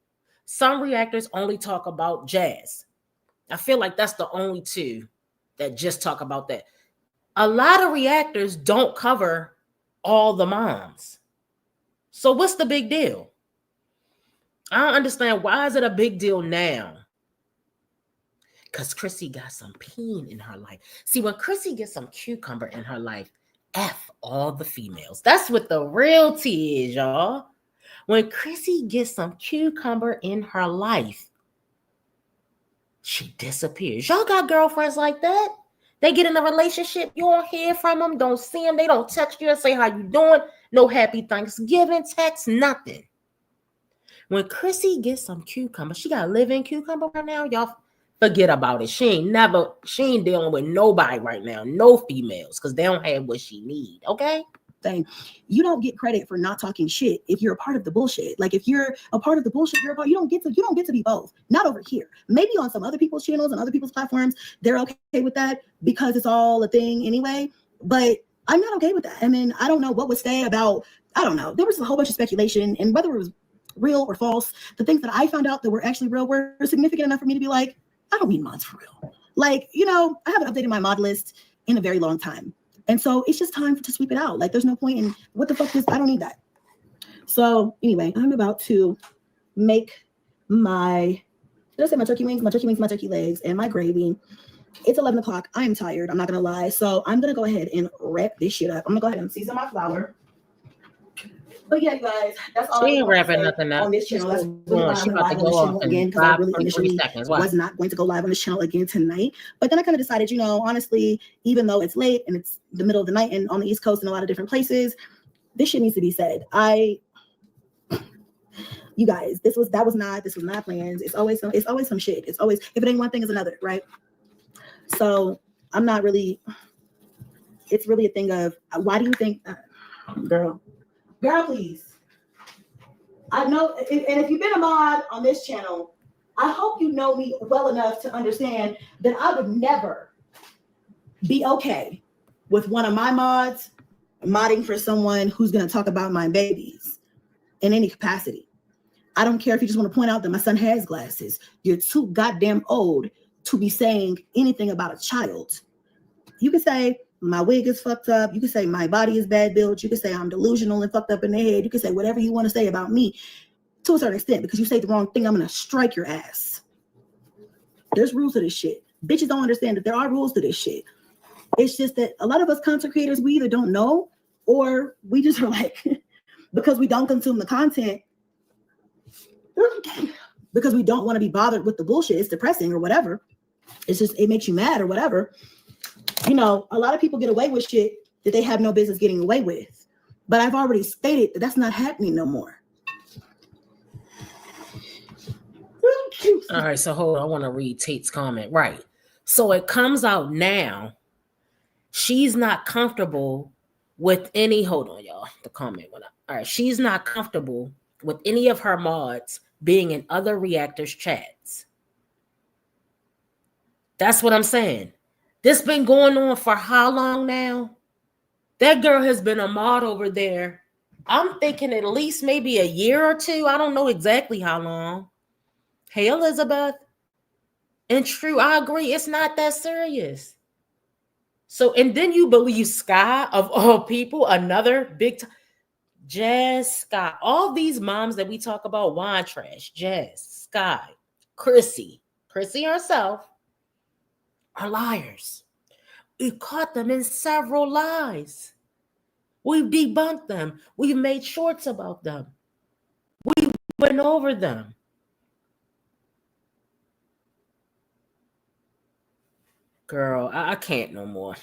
[SPEAKER 3] Some reactors only talk about Jazz. I feel like that's the only two that just talk about that. A lot of reactors don't cover all the moms. So what's the big deal? I don't understand. Why is it a big deal now? Because Chrissy got some peen in her life. See, when Chrissy gets some cucumber in her life, F all the females. That's what the real tea is, y'all. When Chrissy gets some cucumber in her life, she disappears. Y'all got girlfriends like that? They get in a relationship, you don't hear from them, don't see them, they don't text you and say how you doing, no happy Thanksgiving text, nothing. When Chrissy gets some cucumber, she got living cucumber right now, y'all forget about it. She ain't dealing with nobody right now, no females, because they don't have what she need, okay?
[SPEAKER 5] Thing. You don't get credit for not talking shit if you're a part of the bullshit. Like if you're a part of the bullshit, you don't get to be both. Not over here. Maybe on some other people's channels and other people's platforms, they're okay with that because it's all a thing anyway. But I'm not okay with that. I mean, I don't know what was said about, I don't know. There was a whole bunch of speculation, and whether it was real or false, the things that I found out that were actually real were significant enough for me to be like, I don't need mods for real. Like, you know, I haven't updated my mod list in a very long time. And so it's just time to sweep it out. Like, there's no point in what the fuck is, I don't need that. So anyway, I'm about to make my turkey wings, my turkey legs, and my gravy. It's 11 o'clock. I am tired. I'm not going to lie. So I'm going to go ahead and wrap this shit up. I'm going to go ahead and season my flour. But yeah, you guys, that's all.
[SPEAKER 3] She ain't wrapping nothing up
[SPEAKER 5] on this channel. That's
[SPEAKER 3] she about to go off
[SPEAKER 5] again because I really initially was not going to go live on this channel again tonight. But then I kind of decided, you know, honestly, even though it's late and it's the middle of the night and on the East Coast and a lot of different places, this shit needs to be said. You guys, this was not planned. It's always some shit. It's always, if it ain't one thing, it's another, right? So I'm not really. It's really a thing of why do you think, girl, please. I know, and if you've been a mod on this channel, I hope you know me well enough to understand that I would never be okay with one of my mods modding for someone who's going to talk about my babies in any capacity. I don't care if you just want to point out that my son has glasses. You're too goddamn old to be saying anything about a child. You can say, my wig is fucked up. You can say my body is bad built. You can say I'm delusional and fucked up in the head. You can say whatever you want to say about me to a certain extent, because you say the wrong thing, I'm going to strike your ass. There's rules to this shit. Bitches don't understand that there are rules to this shit. It's just that a lot of us content creators, we either don't know or we just are like, because we don't consume the content, because we don't want to be bothered with the bullshit, it's depressing or whatever. It's just, it makes you mad or whatever. You know, a lot of people get away with shit that they have no business getting away with. But I've already stated that that's not happening no more.
[SPEAKER 3] All right, so hold on. I want to read Tate's comment. Right. So it comes out now. She's not comfortable with any, hold on, y'all. The comment went up. All right. She's not comfortable with any of her mods being in other reactors' chats. That's what I'm saying. This been going on for how long now? That girl has been a mod over there. I'm thinking at least maybe a year or two. I don't know exactly how long. Hey, Elizabeth. And true, I agree. It's not that serious. So, and then you believe Sky, of all people, another big time. Jazz, Sky, all these moms that we talk about, wine trash, Jazz, Sky, Chrissy herself, are liars. We caught them in several lies. We've debunked them. We've made shorts about them. We went over them. Girl, I can't no more.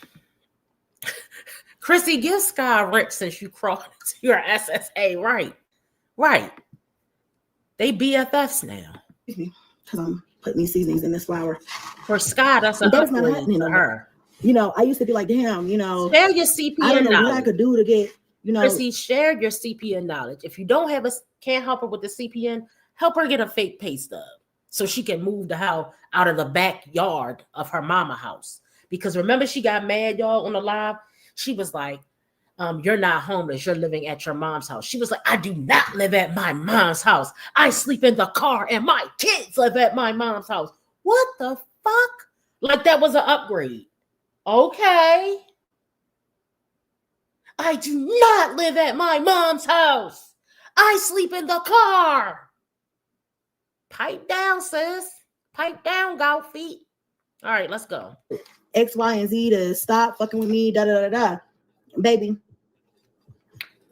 [SPEAKER 3] Chrissy, give Sky rent since you crossed your SSA. Right. They BFFs now.
[SPEAKER 5] Because I'm putting these seasonings in this flour.
[SPEAKER 3] For Sky, that's an upgrade for her.
[SPEAKER 5] You know, I used to be like, damn, you know.
[SPEAKER 3] Share your CPN
[SPEAKER 5] I don't know
[SPEAKER 3] knowledge.
[SPEAKER 5] what I could do to get, you know.
[SPEAKER 3] Chrissy, share your CPN knowledge. If you don't have can't help her with the CPN, help her get a fake pay stub so she can move the house out of the backyard of her mama house. Because remember, she got mad, y'all, on the live. She was like, you're not homeless. You're living at your mom's house. She was like, I do not live at my mom's house. I sleep in the car and my kids live at my mom's house. What the fuck? Like that was an upgrade. Okay. I do not live at my mom's house. I sleep in the car. Pipe down, sis. Pipe down, gout feet. All right, let's go.
[SPEAKER 5] X, Y, and Z to stop fucking with me, da. Baby,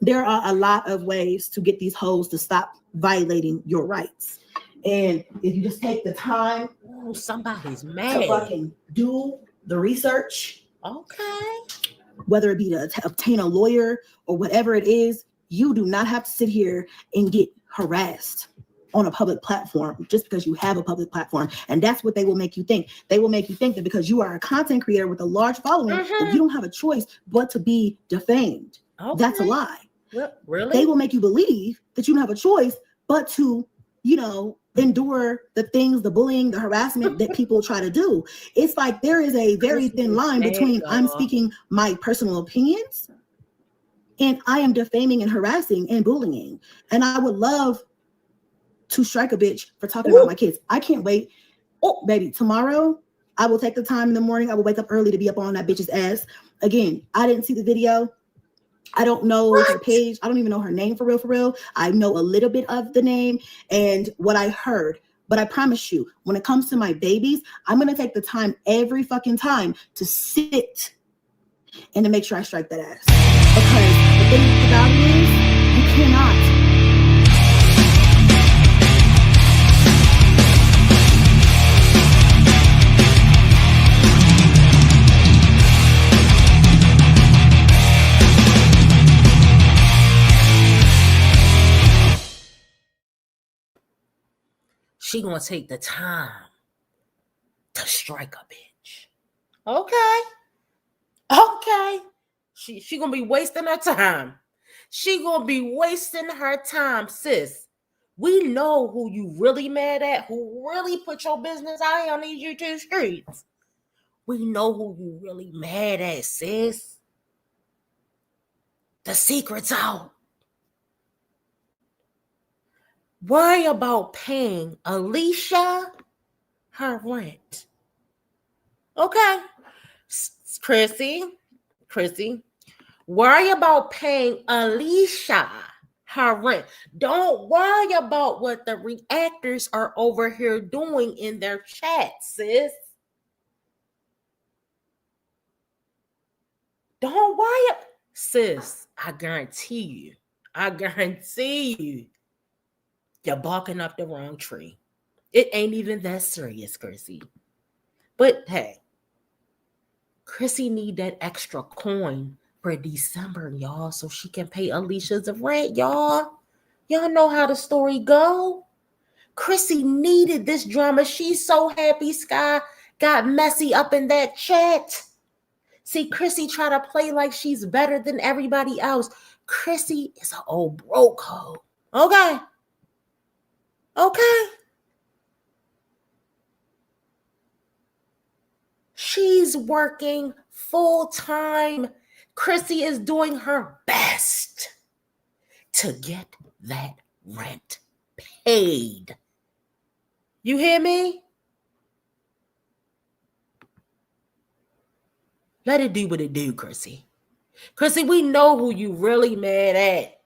[SPEAKER 5] there are a lot of ways to get these hoes to stop violating your rights. And if you just take the time,
[SPEAKER 3] somebody's mad,
[SPEAKER 5] to fucking do the research,
[SPEAKER 3] okay,
[SPEAKER 5] whether it be to obtain a lawyer or whatever it is, you do not have to sit here and get harassed on a public platform just because you have a public platform. And that's what they will make you think. They will make you think that because you are a content creator with a large following, that you don't have a choice but to be defamed. Okay. That's a lie.
[SPEAKER 3] Really?
[SPEAKER 5] They will make you believe that you don't have a choice but to, you know, endure the things, the bullying, the harassment that people try to do. It's like there is a very thin line between I'm speaking my personal opinions and I am defaming and harassing and bullying. And I would love to strike a bitch for talking about my kids. I can't wait. Oh, baby, tomorrow I will take the time in the morning. I will wake up early to be up on that bitch's ass. Again, I didn't see the video. I don't know her page. I don't even know her name for real. I know a little bit of the name and what I heard. But I promise you, when it comes to my babies, I'm going to take the time every fucking time to sit and to make sure I strike that ass. Because the thing about it is, you cannot.
[SPEAKER 3] She gonna take the time to strike a bitch. Okay. She gonna be wasting her time. She gonna be wasting her time, sis. We know who you really mad at, who really put your business out here on these YouTube streets. We know who you really mad at, sis. The secret's out. Worry about paying Alicia her rent. Okay. Chrissy, worry about paying Alicia her rent. Don't worry about what the reactors are over here doing in their chat, sis. Don't worry. Sis, I guarantee you, you're barking up the wrong tree. It ain't even that serious, Chrissy. But hey, Chrissy need that extra coin for December, y'all, so she can pay Alicia's rent, y'all. Y'all know how the story go. Chrissy needed this drama. She's so happy Sky got messy up in that chat. See, Chrissy try to play like she's better than everybody else. Chrissy is an old broke hoe. Okay. She's working full time. Chrissy is doing her best to get that rent paid. You hear me? Let it do what it do, Chrissy. Chrissy, we know who you really mad at.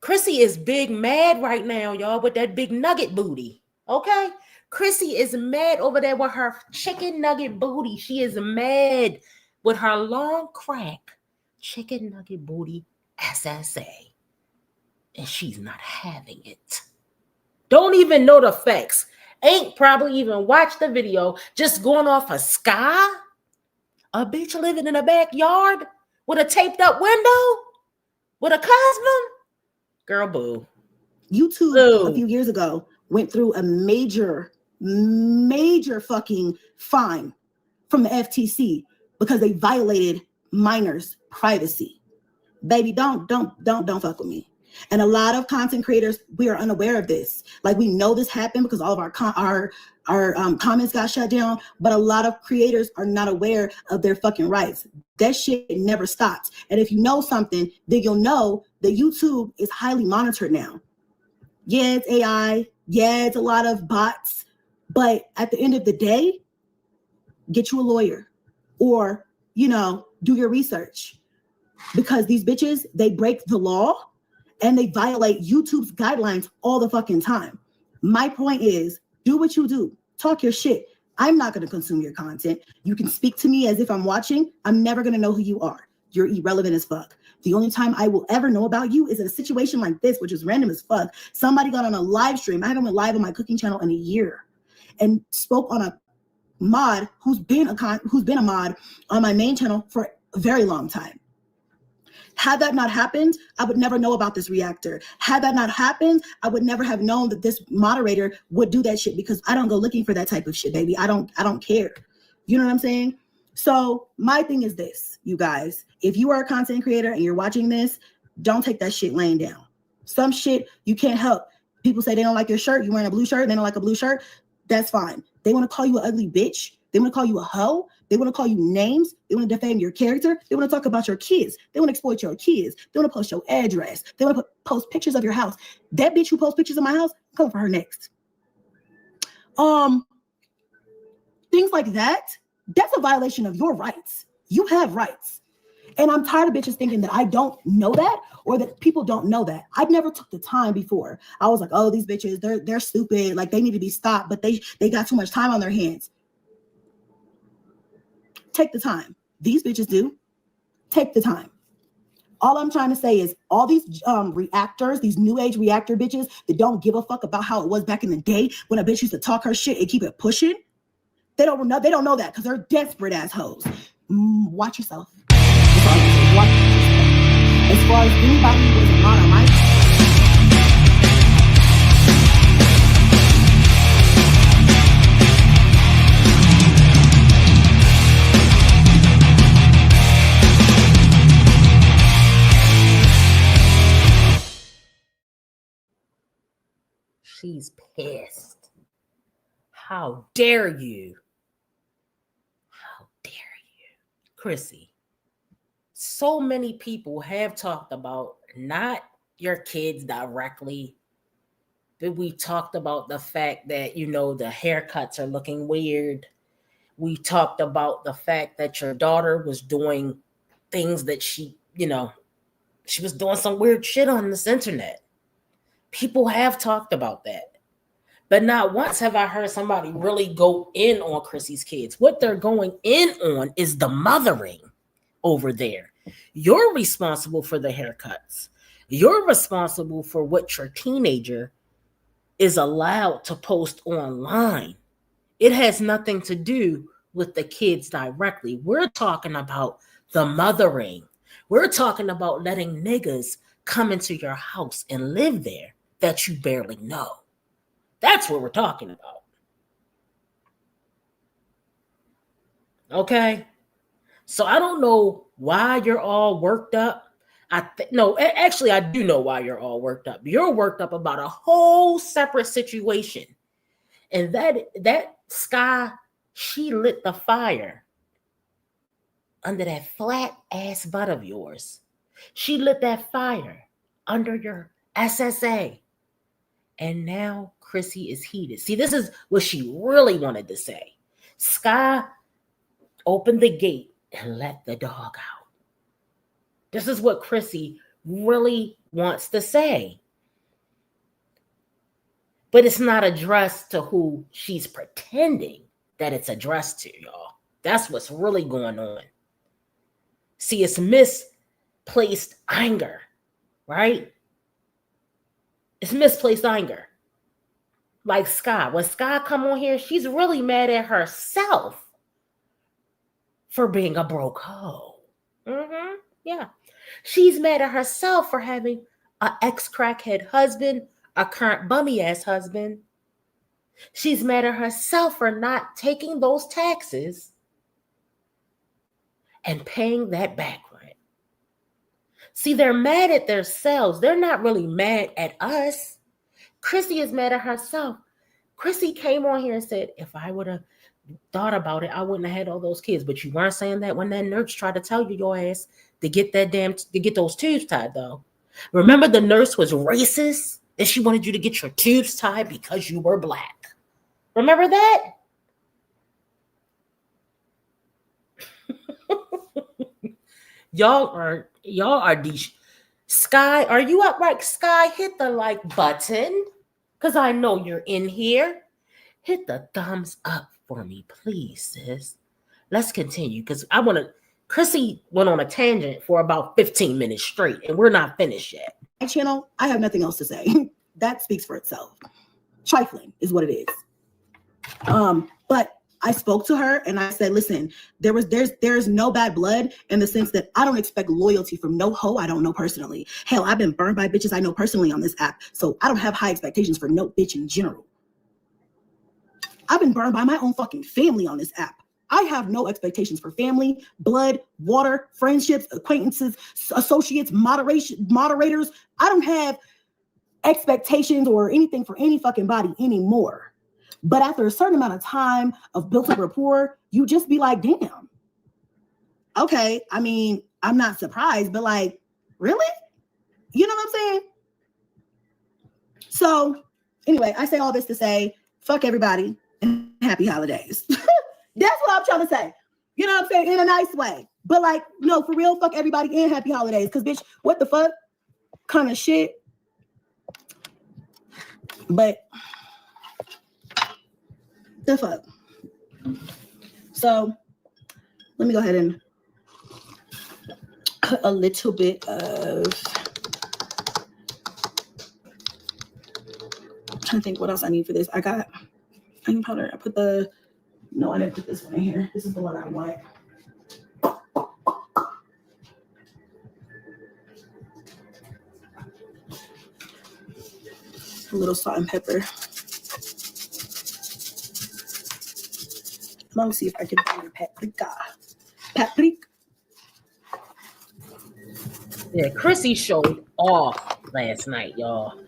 [SPEAKER 3] Chrissy is big mad right now, y'all, with that big nugget booty. Okay? Chrissy is mad over there with her chicken nugget booty. She is mad with her long crack chicken nugget booty SSA. And she's not having it. Don't even know the facts. Ain't probably even watched the video. Just going off a Sky? A bitch living in a backyard with a taped up window? With a cosmos? Girl, boo.
[SPEAKER 5] YouTube a few years ago went through a major fucking fine from the FTC because they violated minors' privacy. Baby, don't fuck with me. And a lot of content creators, we are unaware of this. Like, we know this happened because all of our comments got shut down, but a lot of creators are not aware of their fucking rights. That shit never stops. And if you know something, then you'll know that YouTube is highly monitored now. Yeah, it's AI. Yeah, it's a lot of bots. But at the end of the day, get you a lawyer or, do your research. Because these bitches, they break the law and they violate YouTube's guidelines all the fucking time. My point is, do what you do. Talk your shit. I'm not going to consume your content. You can speak to me as if I'm watching. I'm never going to know who you are. You're irrelevant as fuck. The only time I will ever know about you is in a situation like this, which is random as fuck. Somebody got on a live stream. I haven't went live on my cooking channel in a year and spoke on a mod who's been a mod on my main channel for a very long time. Had that not happened, I would never know about this reactor. Had that not happened, I would never have known that this moderator would do that shit because I don't go looking for that type of shit, baby. I don't care. You know what I'm saying? So my thing is this, you guys, if you are a content creator and you're watching this, don't take that shit laying down. Some shit you can't help. People say they don't like your shirt. You're wearing a blue shirt. They don't like a blue shirt. That's fine. They want to call you an ugly bitch. They want to call you a hoe. They want to call you names. They want to defame your character. They want to talk about your kids. They want to exploit your kids. They want to post your address. They want to post pictures of your house. That bitch who posts pictures of my house, come for her next. Things like that, that's a violation of your rights. You have rights. And I'm tired of bitches thinking that I don't know that or that people don't know that. I never took the time before. I was like, oh, these bitches, they're stupid. Like, they need to be stopped, but they got too much time on their hands. Take the time. These bitches do. Take the time. All I'm trying to say is all these reactors, these new age reactor bitches that don't give a fuck about how it was back in the day when a bitch used to talk her shit and keep it pushing. They don't know that because they're desperate ass hoes. Watch yourself. As far as anybody who is not on my
[SPEAKER 3] She's pissed. How dare you? How dare you? Chrissy, so many people have talked about not your kids directly, but we talked about the fact that, the haircuts are looking weird. We talked about the fact that your daughter was doing things that she was doing some weird shit on this internet. People have talked about that. But not once have I heard somebody really go in on Chrissy's kids. What they're going in on is the mothering over there. You're responsible for the haircuts. You're responsible for what your teenager is allowed to post online. It has nothing to do with the kids directly. We're talking about the mothering. We're talking about letting niggas come into your house and live there that you barely know. That's what we're talking about. Okay? So I don't know why you're all worked up. No, actually, I do know why you're all worked up. You're worked up about a whole separate situation. And that Sky, she lit the fire under that flat ass butt of yours. She lit that fire under your SSA. And now Chrissy is heated. See, this is what she really wanted to say. Sky opened the gate and let the dog out. This is what Chrissy really wants to say. But it's not addressed to who she's pretending that it's addressed to, y'all. That's what's really going on. See, it's misplaced anger, right? It's misplaced anger. Like Sky. When Sky come on here, she's really mad at herself for being a broke hoe. Yeah. She's mad at herself for having an ex-crackhead husband, a current bummy-ass husband. She's mad at herself for not taking those taxes and paying that back rent. See, they're mad at themselves. They're not really mad at us. Chrissy is mad at herself. Chrissy came on here and said, if I would have thought about it, I wouldn't have had all those kids. But you weren't saying that when that nurse tried to tell you your ass to get those tubes tied, though. Remember, the nurse was racist and she wanted you to get your tubes tied because you were black. Remember that? Y'all are Sky, are you up? Right, Sky, hit the like button because I know you're in here. Hit the thumbs up for me, please, sis. Let's continue because I want to. Chrissy went on a tangent for about 15 minutes straight, and we're not finished yet.
[SPEAKER 5] My channel, I have nothing else to say. That speaks for itself. Trifling is what it is. But I spoke to her and I said, listen, there's no bad blood in the sense that I don't expect loyalty from no hoe I don't know personally. Hell, I've been burned by bitches I know personally on this app, so I don't have high expectations for no bitch in general. I've been burned by my own fucking family on this app. I have no expectations for family, blood, water, friendships, acquaintances, associates, moderators. I don't have expectations or anything for any fucking body anymore. But after a certain amount of time of built up rapport, you just be like, damn. Okay, I mean, I'm not surprised, but like, really? You know what I'm saying? So anyway, I say all this to say, fuck everybody and happy holidays. That's what I'm trying to say. You know what I'm saying? In a nice way. But like, no, for real, fuck everybody and happy holidays. Because bitch, what the fuck kind of shit? But the fuck. So let me go ahead and put a little bit of, I'm trying to think what else I need for this. I got onion powder. I put no, I didn't put this one in here. This is the one I want. A little salt and pepper. Let me see if I can find paprika.
[SPEAKER 3] Yeah, Chrissy showed off last night, y'all.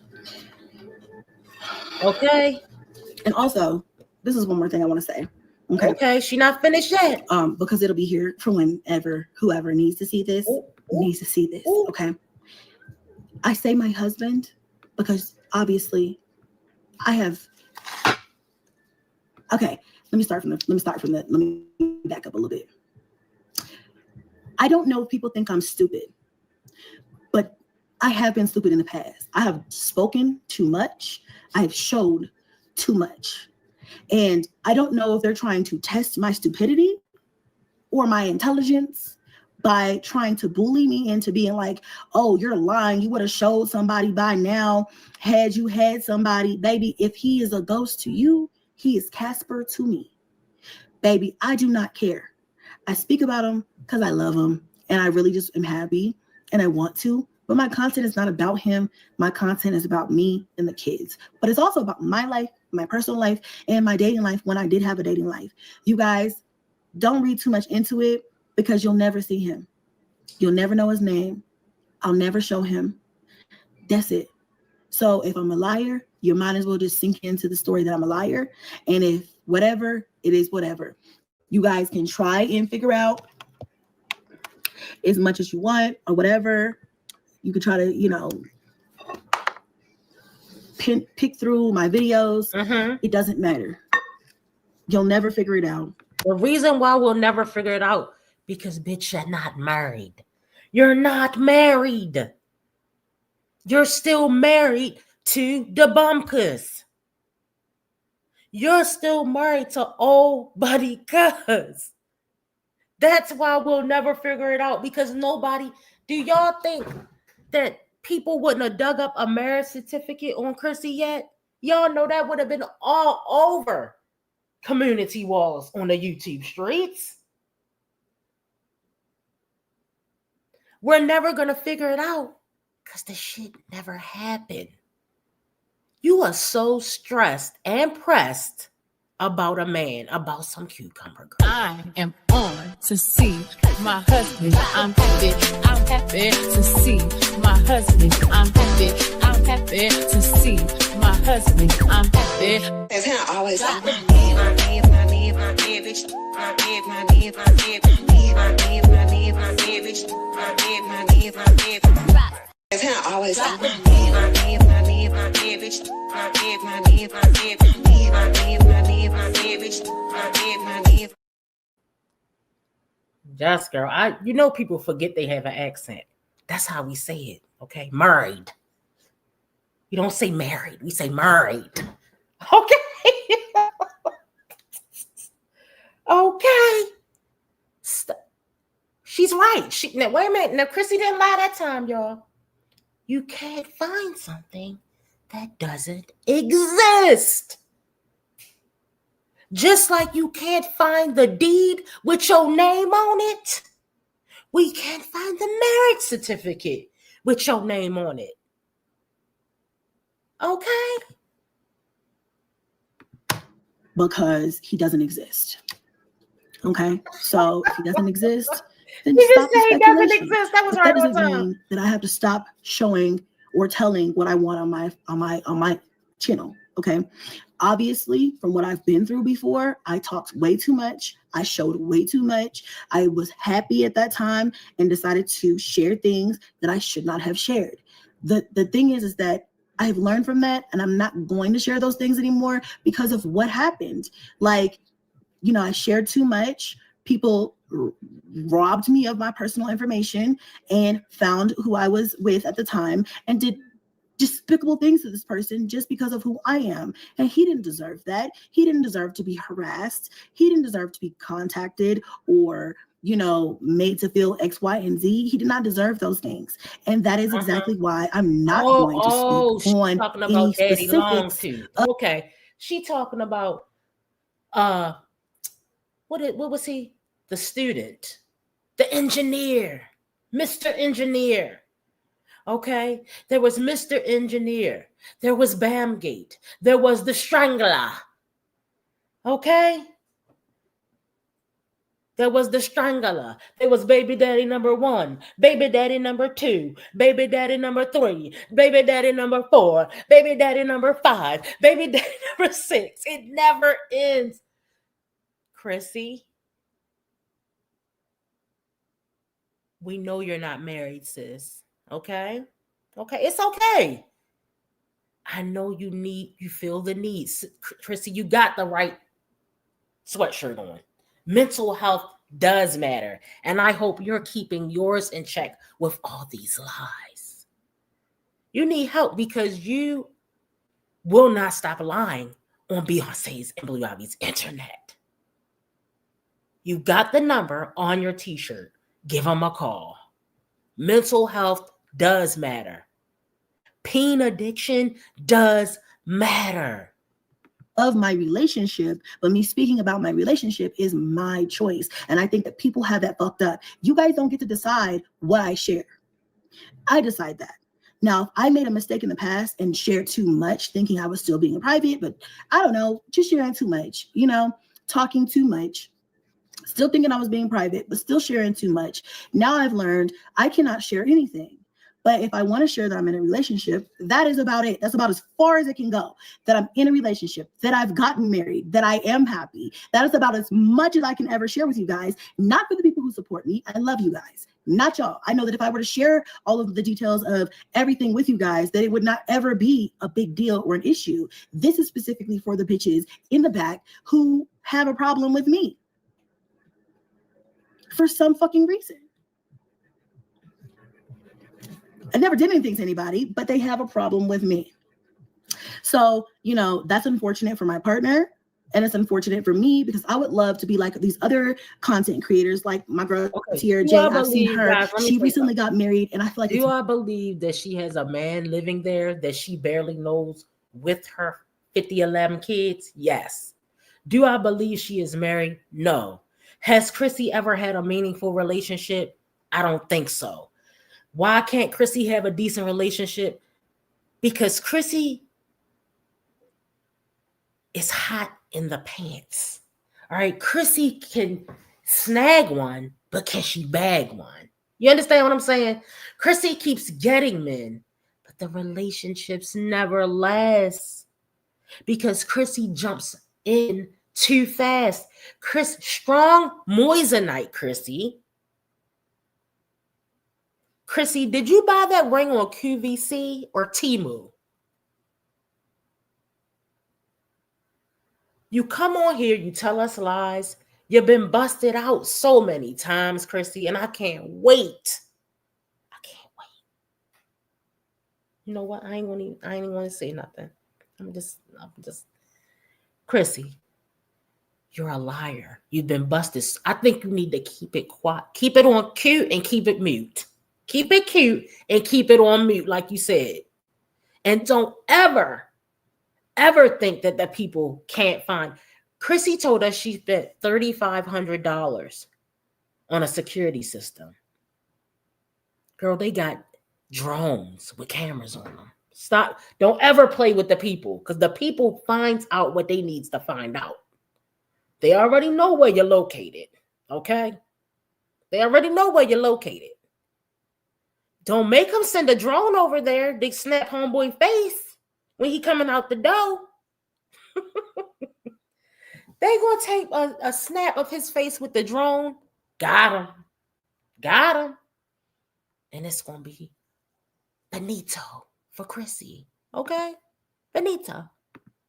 [SPEAKER 3] Okay.
[SPEAKER 5] And also, this is one more thing I want to say.
[SPEAKER 3] Okay, she not finished yet.
[SPEAKER 5] Because it'll be here for whoever needs to see this needs to see this. Okay. I say my husband because obviously I have. Okay, let me back up a little bit. I don't know if people think I'm stupid, but I have been stupid in the past. I have spoken too much. I have showed too much. And I don't know if they're trying to test my stupidity or my intelligence by trying to bully me into being like, oh, you're lying. You would have showed somebody by now. Had you had somebody, baby, if he is a ghost to you, He is Casper to me. Baby, I do not care. I speak about him because I love him and I really just am happy and I want to. But my content is not about him. My content is about me and the kids. But it's also about my life, my personal life, and my dating life when I did have a dating life. You guys, don't read too much into it because you'll never see him. You'll never know his name. I'll never show him. That's it. So if I'm a liar, you might as well just sink into the story that I'm a liar. And if whatever, it is whatever. You guys can try and figure out as much as you want or whatever. You could try to, pick through my videos. It doesn't matter. You'll never figure it out.
[SPEAKER 3] The reason why we'll never figure it out, because bitch, you're not married. You're not married. You're still married to the bumpers. You're still married to old buddy cuz. That's why we'll never figure it out, because nobody, do y'all think that people wouldn't have dug up a marriage certificate on Chrissy yet? Y'all know that would have been all over community walls on the YouTube streets. We're never going to figure it out because the shit never happened. You are so stressed and pressed about a man, about some cucumber girl.
[SPEAKER 10] I am on to see my husband. I'm happy to see my husband. I'm happy to see my husband. I'm happy.
[SPEAKER 11] That's how I always like That's how I always
[SPEAKER 3] Yes, girl. People forget they have an accent. That's how we say it. Okay, married. We don't say married. We say married. Okay. Okay. She's right. Now, wait a minute. Now, Chrissy didn't lie that time, y'all. You can't find something that doesn't exist. Just like you can't find the deed with your name on it, we can't find the marriage certificate with your name on it. Okay?
[SPEAKER 5] Because he doesn't exist. Okay? So if he doesn't exist, then
[SPEAKER 3] you
[SPEAKER 5] stop
[SPEAKER 3] just say
[SPEAKER 5] the
[SPEAKER 3] he doesn't
[SPEAKER 5] speculation.
[SPEAKER 3] exist. That was
[SPEAKER 5] But
[SPEAKER 3] right
[SPEAKER 5] that
[SPEAKER 3] on
[SPEAKER 5] doesn't
[SPEAKER 3] time.
[SPEAKER 5] mean that I have to stop showing or telling what I want on my channel. Okay. Obviously, from what I've been through before, I talked way too much. I showed way too much. I was happy at that time and decided to share things that I should not have shared. The thing is that I've learned from that, and I'm not going to share those things anymore because of what happened. Like, I shared too much. People robbed me of my personal information and found who I was with at the time and did despicable things to this person just because of who I am. And he didn't deserve that. He didn't deserve to be harassed. He didn't deserve to be contacted or, made to feel X, Y, and Z. He did not deserve those things. And that is exactly why I'm not going to speak on
[SPEAKER 3] talking
[SPEAKER 5] any
[SPEAKER 3] about Daddy
[SPEAKER 5] specifics.
[SPEAKER 3] Longtooth. Okay. She talking about what was he? The student, the engineer, Mr. Engineer. Okay, there was Mr. Engineer, there was Bamgate, there was the Strangler. Okay, there was the Strangler, there was baby daddy number 1, baby daddy number 2, baby daddy number 3, baby daddy number 4, baby daddy number 5, baby daddy number 6. It never ends. Chrissy, we know you're not married, sis. Okay, it's okay. I know you feel the need. Chrissy, you got the right sweatshirt on. Mental health does matter. And I hope you're keeping yours in check with all these lies. You need help because you will not stop lying on Beyonce's and Blue Ivy's internet. You got the number on your t-shirt. Give them a call. Mental health does matter. Peen addiction does matter.
[SPEAKER 5] of my relationship, but me speaking about my relationship is my choice. And I think that people have that fucked up. You guys don't get to decide what I share. I decide that. Now, if I made a mistake in the past and shared too much, thinking I was still being private, but I don't know, just sharing too much, you know, talking too much, still thinking I was being private, but still sharing too much. Now I've learned I cannot share anything. But if I want to share that I'm in a relationship, that is about it. That's about as far as it can go. That I'm in a relationship, that I've gotten married, that I am happy. That is about as much as I can ever share with you guys. Not for the people who support me. I love you guys. Not y'all. I know that if I were to share all of the details of everything with you guys, that it would not ever be a big deal or an issue. This is specifically for the bitches in the back who have a problem with me for some fucking reason. I never did anything to anybody, but they have a problem with me. So, you know, that's unfortunate for my partner. And it's unfortunate for me because I would love to be like these other content creators, like my girl Tier J. I've seen her.
[SPEAKER 3] Guys,
[SPEAKER 5] she recently got married, and I feel like
[SPEAKER 3] do I believe that she has a man living there that she barely knows with her 11 kids? Yes. Do I believe she is married? No. Has Chrissy ever had a meaningful relationship? I don't think so. Why can't Chrissy have a decent relationship? Because Chrissy is hot in the pants. All right. Chrissy can snag one, but can she bag one? You understand what I'm saying? Chrissy keeps getting men, but the relationships never last because Chrissy jumps in too fast. Strong moissanite, Chrissy. Chrissy, did you buy that ring on QVC or Temu? You come on here, you tell us lies. You've been busted out so many times, Chrissy, and I can't wait. I can't wait. You know what? I ain't gonna say nothing. I'm just Chrissy, you're a liar. You've been busted. I think you need to keep it quiet. Keep it on cute and keep it mute. Keep it cute and keep it on mute, like you said. And don't ever think that the people can't find. Chrissy told us she spent $3,500 on a security system. Girl, they got drones with cameras on them. Stop. Don't ever play with the people because the people finds out what they needs to find out. They already know where you're located, okay? They already know where you're located. Don't make them send a drone over there to snap homeboy face when he coming out the door. They gonna take a snap of his face with the drone. Got him. And it's gonna be Benito for Chrissy, okay? Benito.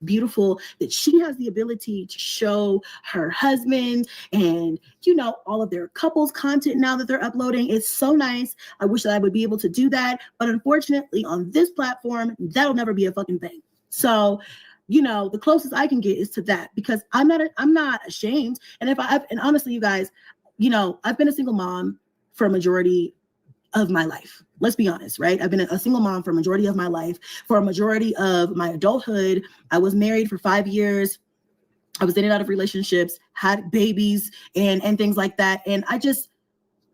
[SPEAKER 5] Beautiful that she has the ability to show her husband and, you know, all of their couples content now that they're uploading. It's so nice. I wish that I would be able to do that. But unfortunately, on this platform, that'll never be a fucking thing. So, you know, the closest I can get is to that because I'm not ashamed. And and honestly, you guys, you know, I've been a single mom for a majority of my life. Let's be honest, right? I've been a single mom for a majority of my life. For a majority of my adulthood, I was married for 5 years. I was in and out of relationships, had babies and things like that. And I just,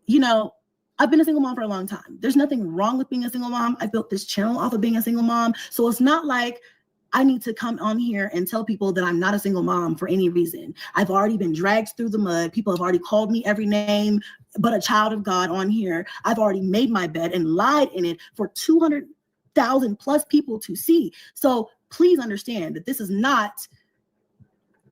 [SPEAKER 5] you know, I've been a single mom for a long time. There's nothing wrong with being a single mom. I built this channel off of being a single mom. So it's not like I need to come on here and tell people that I'm not a single mom for any reason. I've already been dragged through the mud. People have already called me every name but a child of God on here. I've already made my bed and lied in it for 200,000 plus people to see. So please understand that this is not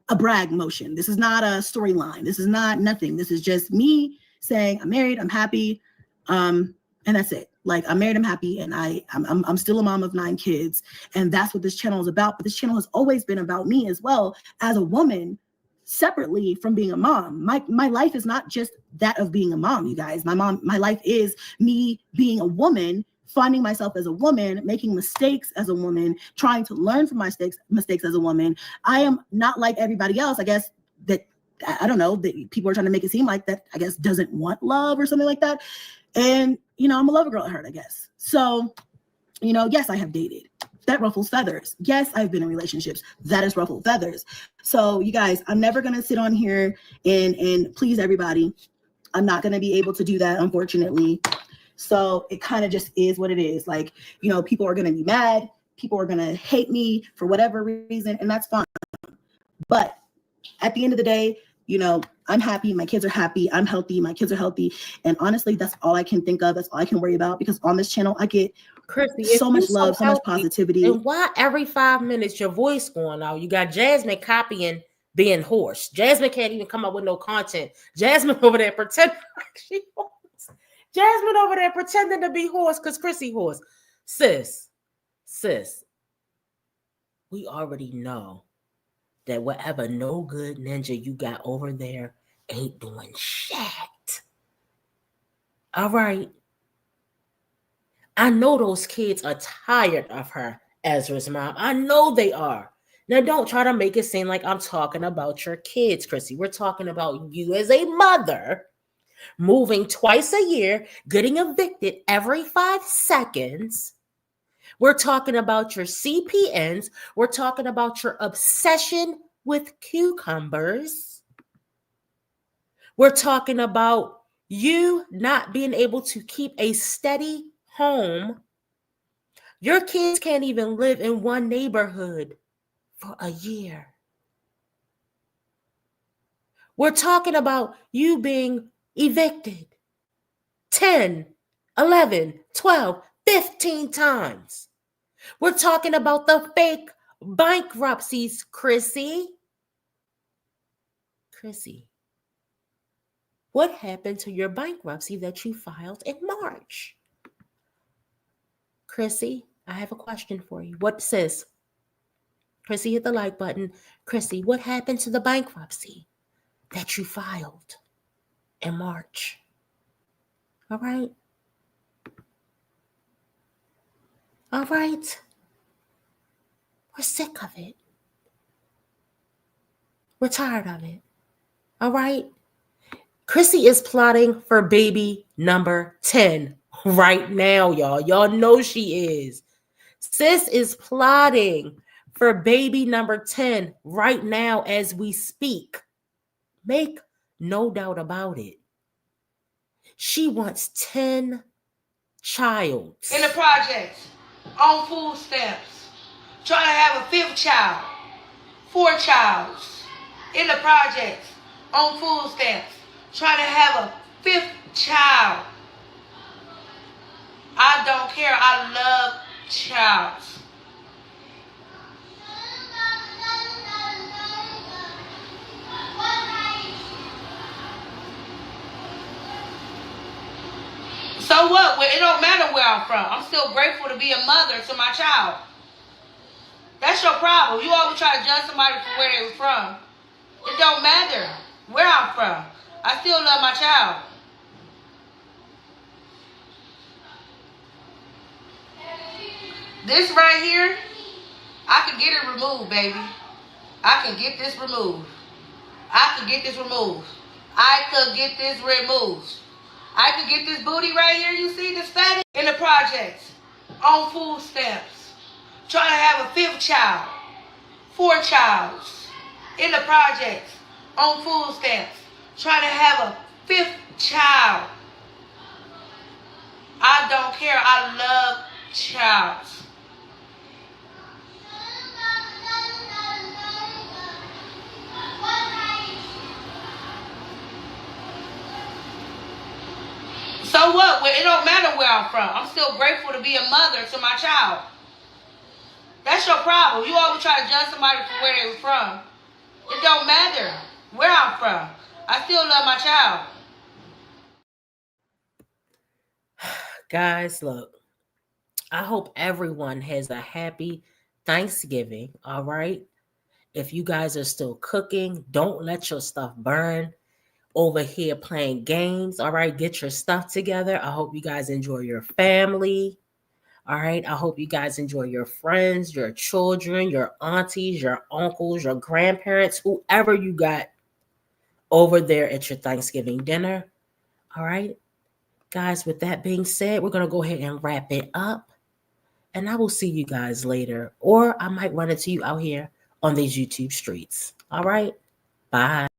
[SPEAKER 5] a brag motion. This is not a storyline. This is not nothing. This is just me saying I'm married, I'm happy, and that's it. Like I'm married, I'm happy, and I'm still a mom of 9 kids, and that's what this channel is about. But this channel has always been about me as well as a woman, separately from being a mom. My life is not just that of being a mom, you guys. My life is me being a woman, finding myself as a woman, making mistakes as a woman, trying to learn from my mistakes as a woman. I am not like everybody else, I guess, that I don't know, that people are trying to make it seem like that, I guess, doesn't want love or something like that. And, you know, I'm a lover girl at heart, I guess. So You know, yes, I have dated. That ruffles feathers. Yes, I've been in relationships. That is ruffled feathers. So you guys, I'm never going to sit on here and please everybody. I'm not going to be able to do that, unfortunately. So it kind of just is what it is. Like, you know, people are going to be mad. People are going to hate me for whatever reason, and that's fine. But at the end of the day, you know, I'm happy. My kids are happy. I'm healthy. My kids are healthy. And honestly, that's all I can think of. That's all I can worry about, because on this channel, I get
[SPEAKER 3] Chrissy,
[SPEAKER 5] so much love, so much positivity.
[SPEAKER 3] And why every 5 minutes your voice going out? You got Jasmine copying being hoarse. Jasmine can't even come up with no content. Jasmine over there pretending like she hoarse. Jasmine over there pretending to be hoarse because Chrissy hoarse. Sis, we already know that whatever no good ninja you got over there ain't doing shit. All right. I know those kids are tired of her, Ezra's mom. I know they are. Now, don't try to make it seem like I'm talking about your kids, Chrissy. We're talking about you as a mother moving twice a year, getting evicted every 5 seconds. We're talking about your CPNs. We're talking about your obsession with cucumbers. We're talking about you not being able to keep a steady home. Your kids can't even live in one neighborhood for a year. We're talking about you being evicted 10, 11, 12, 15 times. We're talking about the fake bankruptcies, Chrissy. Chrissy, what happened to your bankruptcy that you filed in March? Chrissy, I have a question for you. What says? Chrissy, hit the like button. Chrissy, what happened to the bankruptcy that you filed in March? All right. All right. We're sick of it. We're tired of it. All right. Chrissy is plotting for baby number 10 right now, y'all. Y'all know she is. Sis is plotting for baby number 10 right now as we speak. Make no doubt about it. She wants 10 childs.
[SPEAKER 9] In the projects, on food stamps, trying to have a 5th child, 4 childs. In the projects, on food stamps, trying to have a 5th child. I don't care. I love childs. So what? Well, it don't matter where I'm from. I'm still grateful to be a mother to my child. That's your problem. You always try to judge somebody for where they were from. It don't matter where I'm from. I still love my child. This right here, I can get it removed, baby. I can get this removed. I can get this removed. I could get this removed. I could get this booty right here, you see, this fatty? In the projects, on food stamps, trying to have a 5th child, 4 childs. In the projects, on food stamps, trying to have a 5th child. I don't care. I love childs. So what? Well, it don't matter where I'm from. I'm still grateful to be a mother to my child. That's your problem. You always try to judge somebody for where they were from. It don't matter where I'm from. I still love my child.
[SPEAKER 3] Guys, look, I hope everyone has a happy Thanksgiving, all right? If you guys are still cooking, don't let your stuff burn. Over here playing games, all right? Get your stuff together. I hope you guys enjoy your family, all right? I hope you guys enjoy your friends, your children, your aunties, your uncles, your grandparents, whoever you got over there at your Thanksgiving dinner, all right? Guys, with that being said, we're going to go ahead and wrap it up. And I will see you guys later. Or I might run into you out here on these YouTube streets. All right? Bye.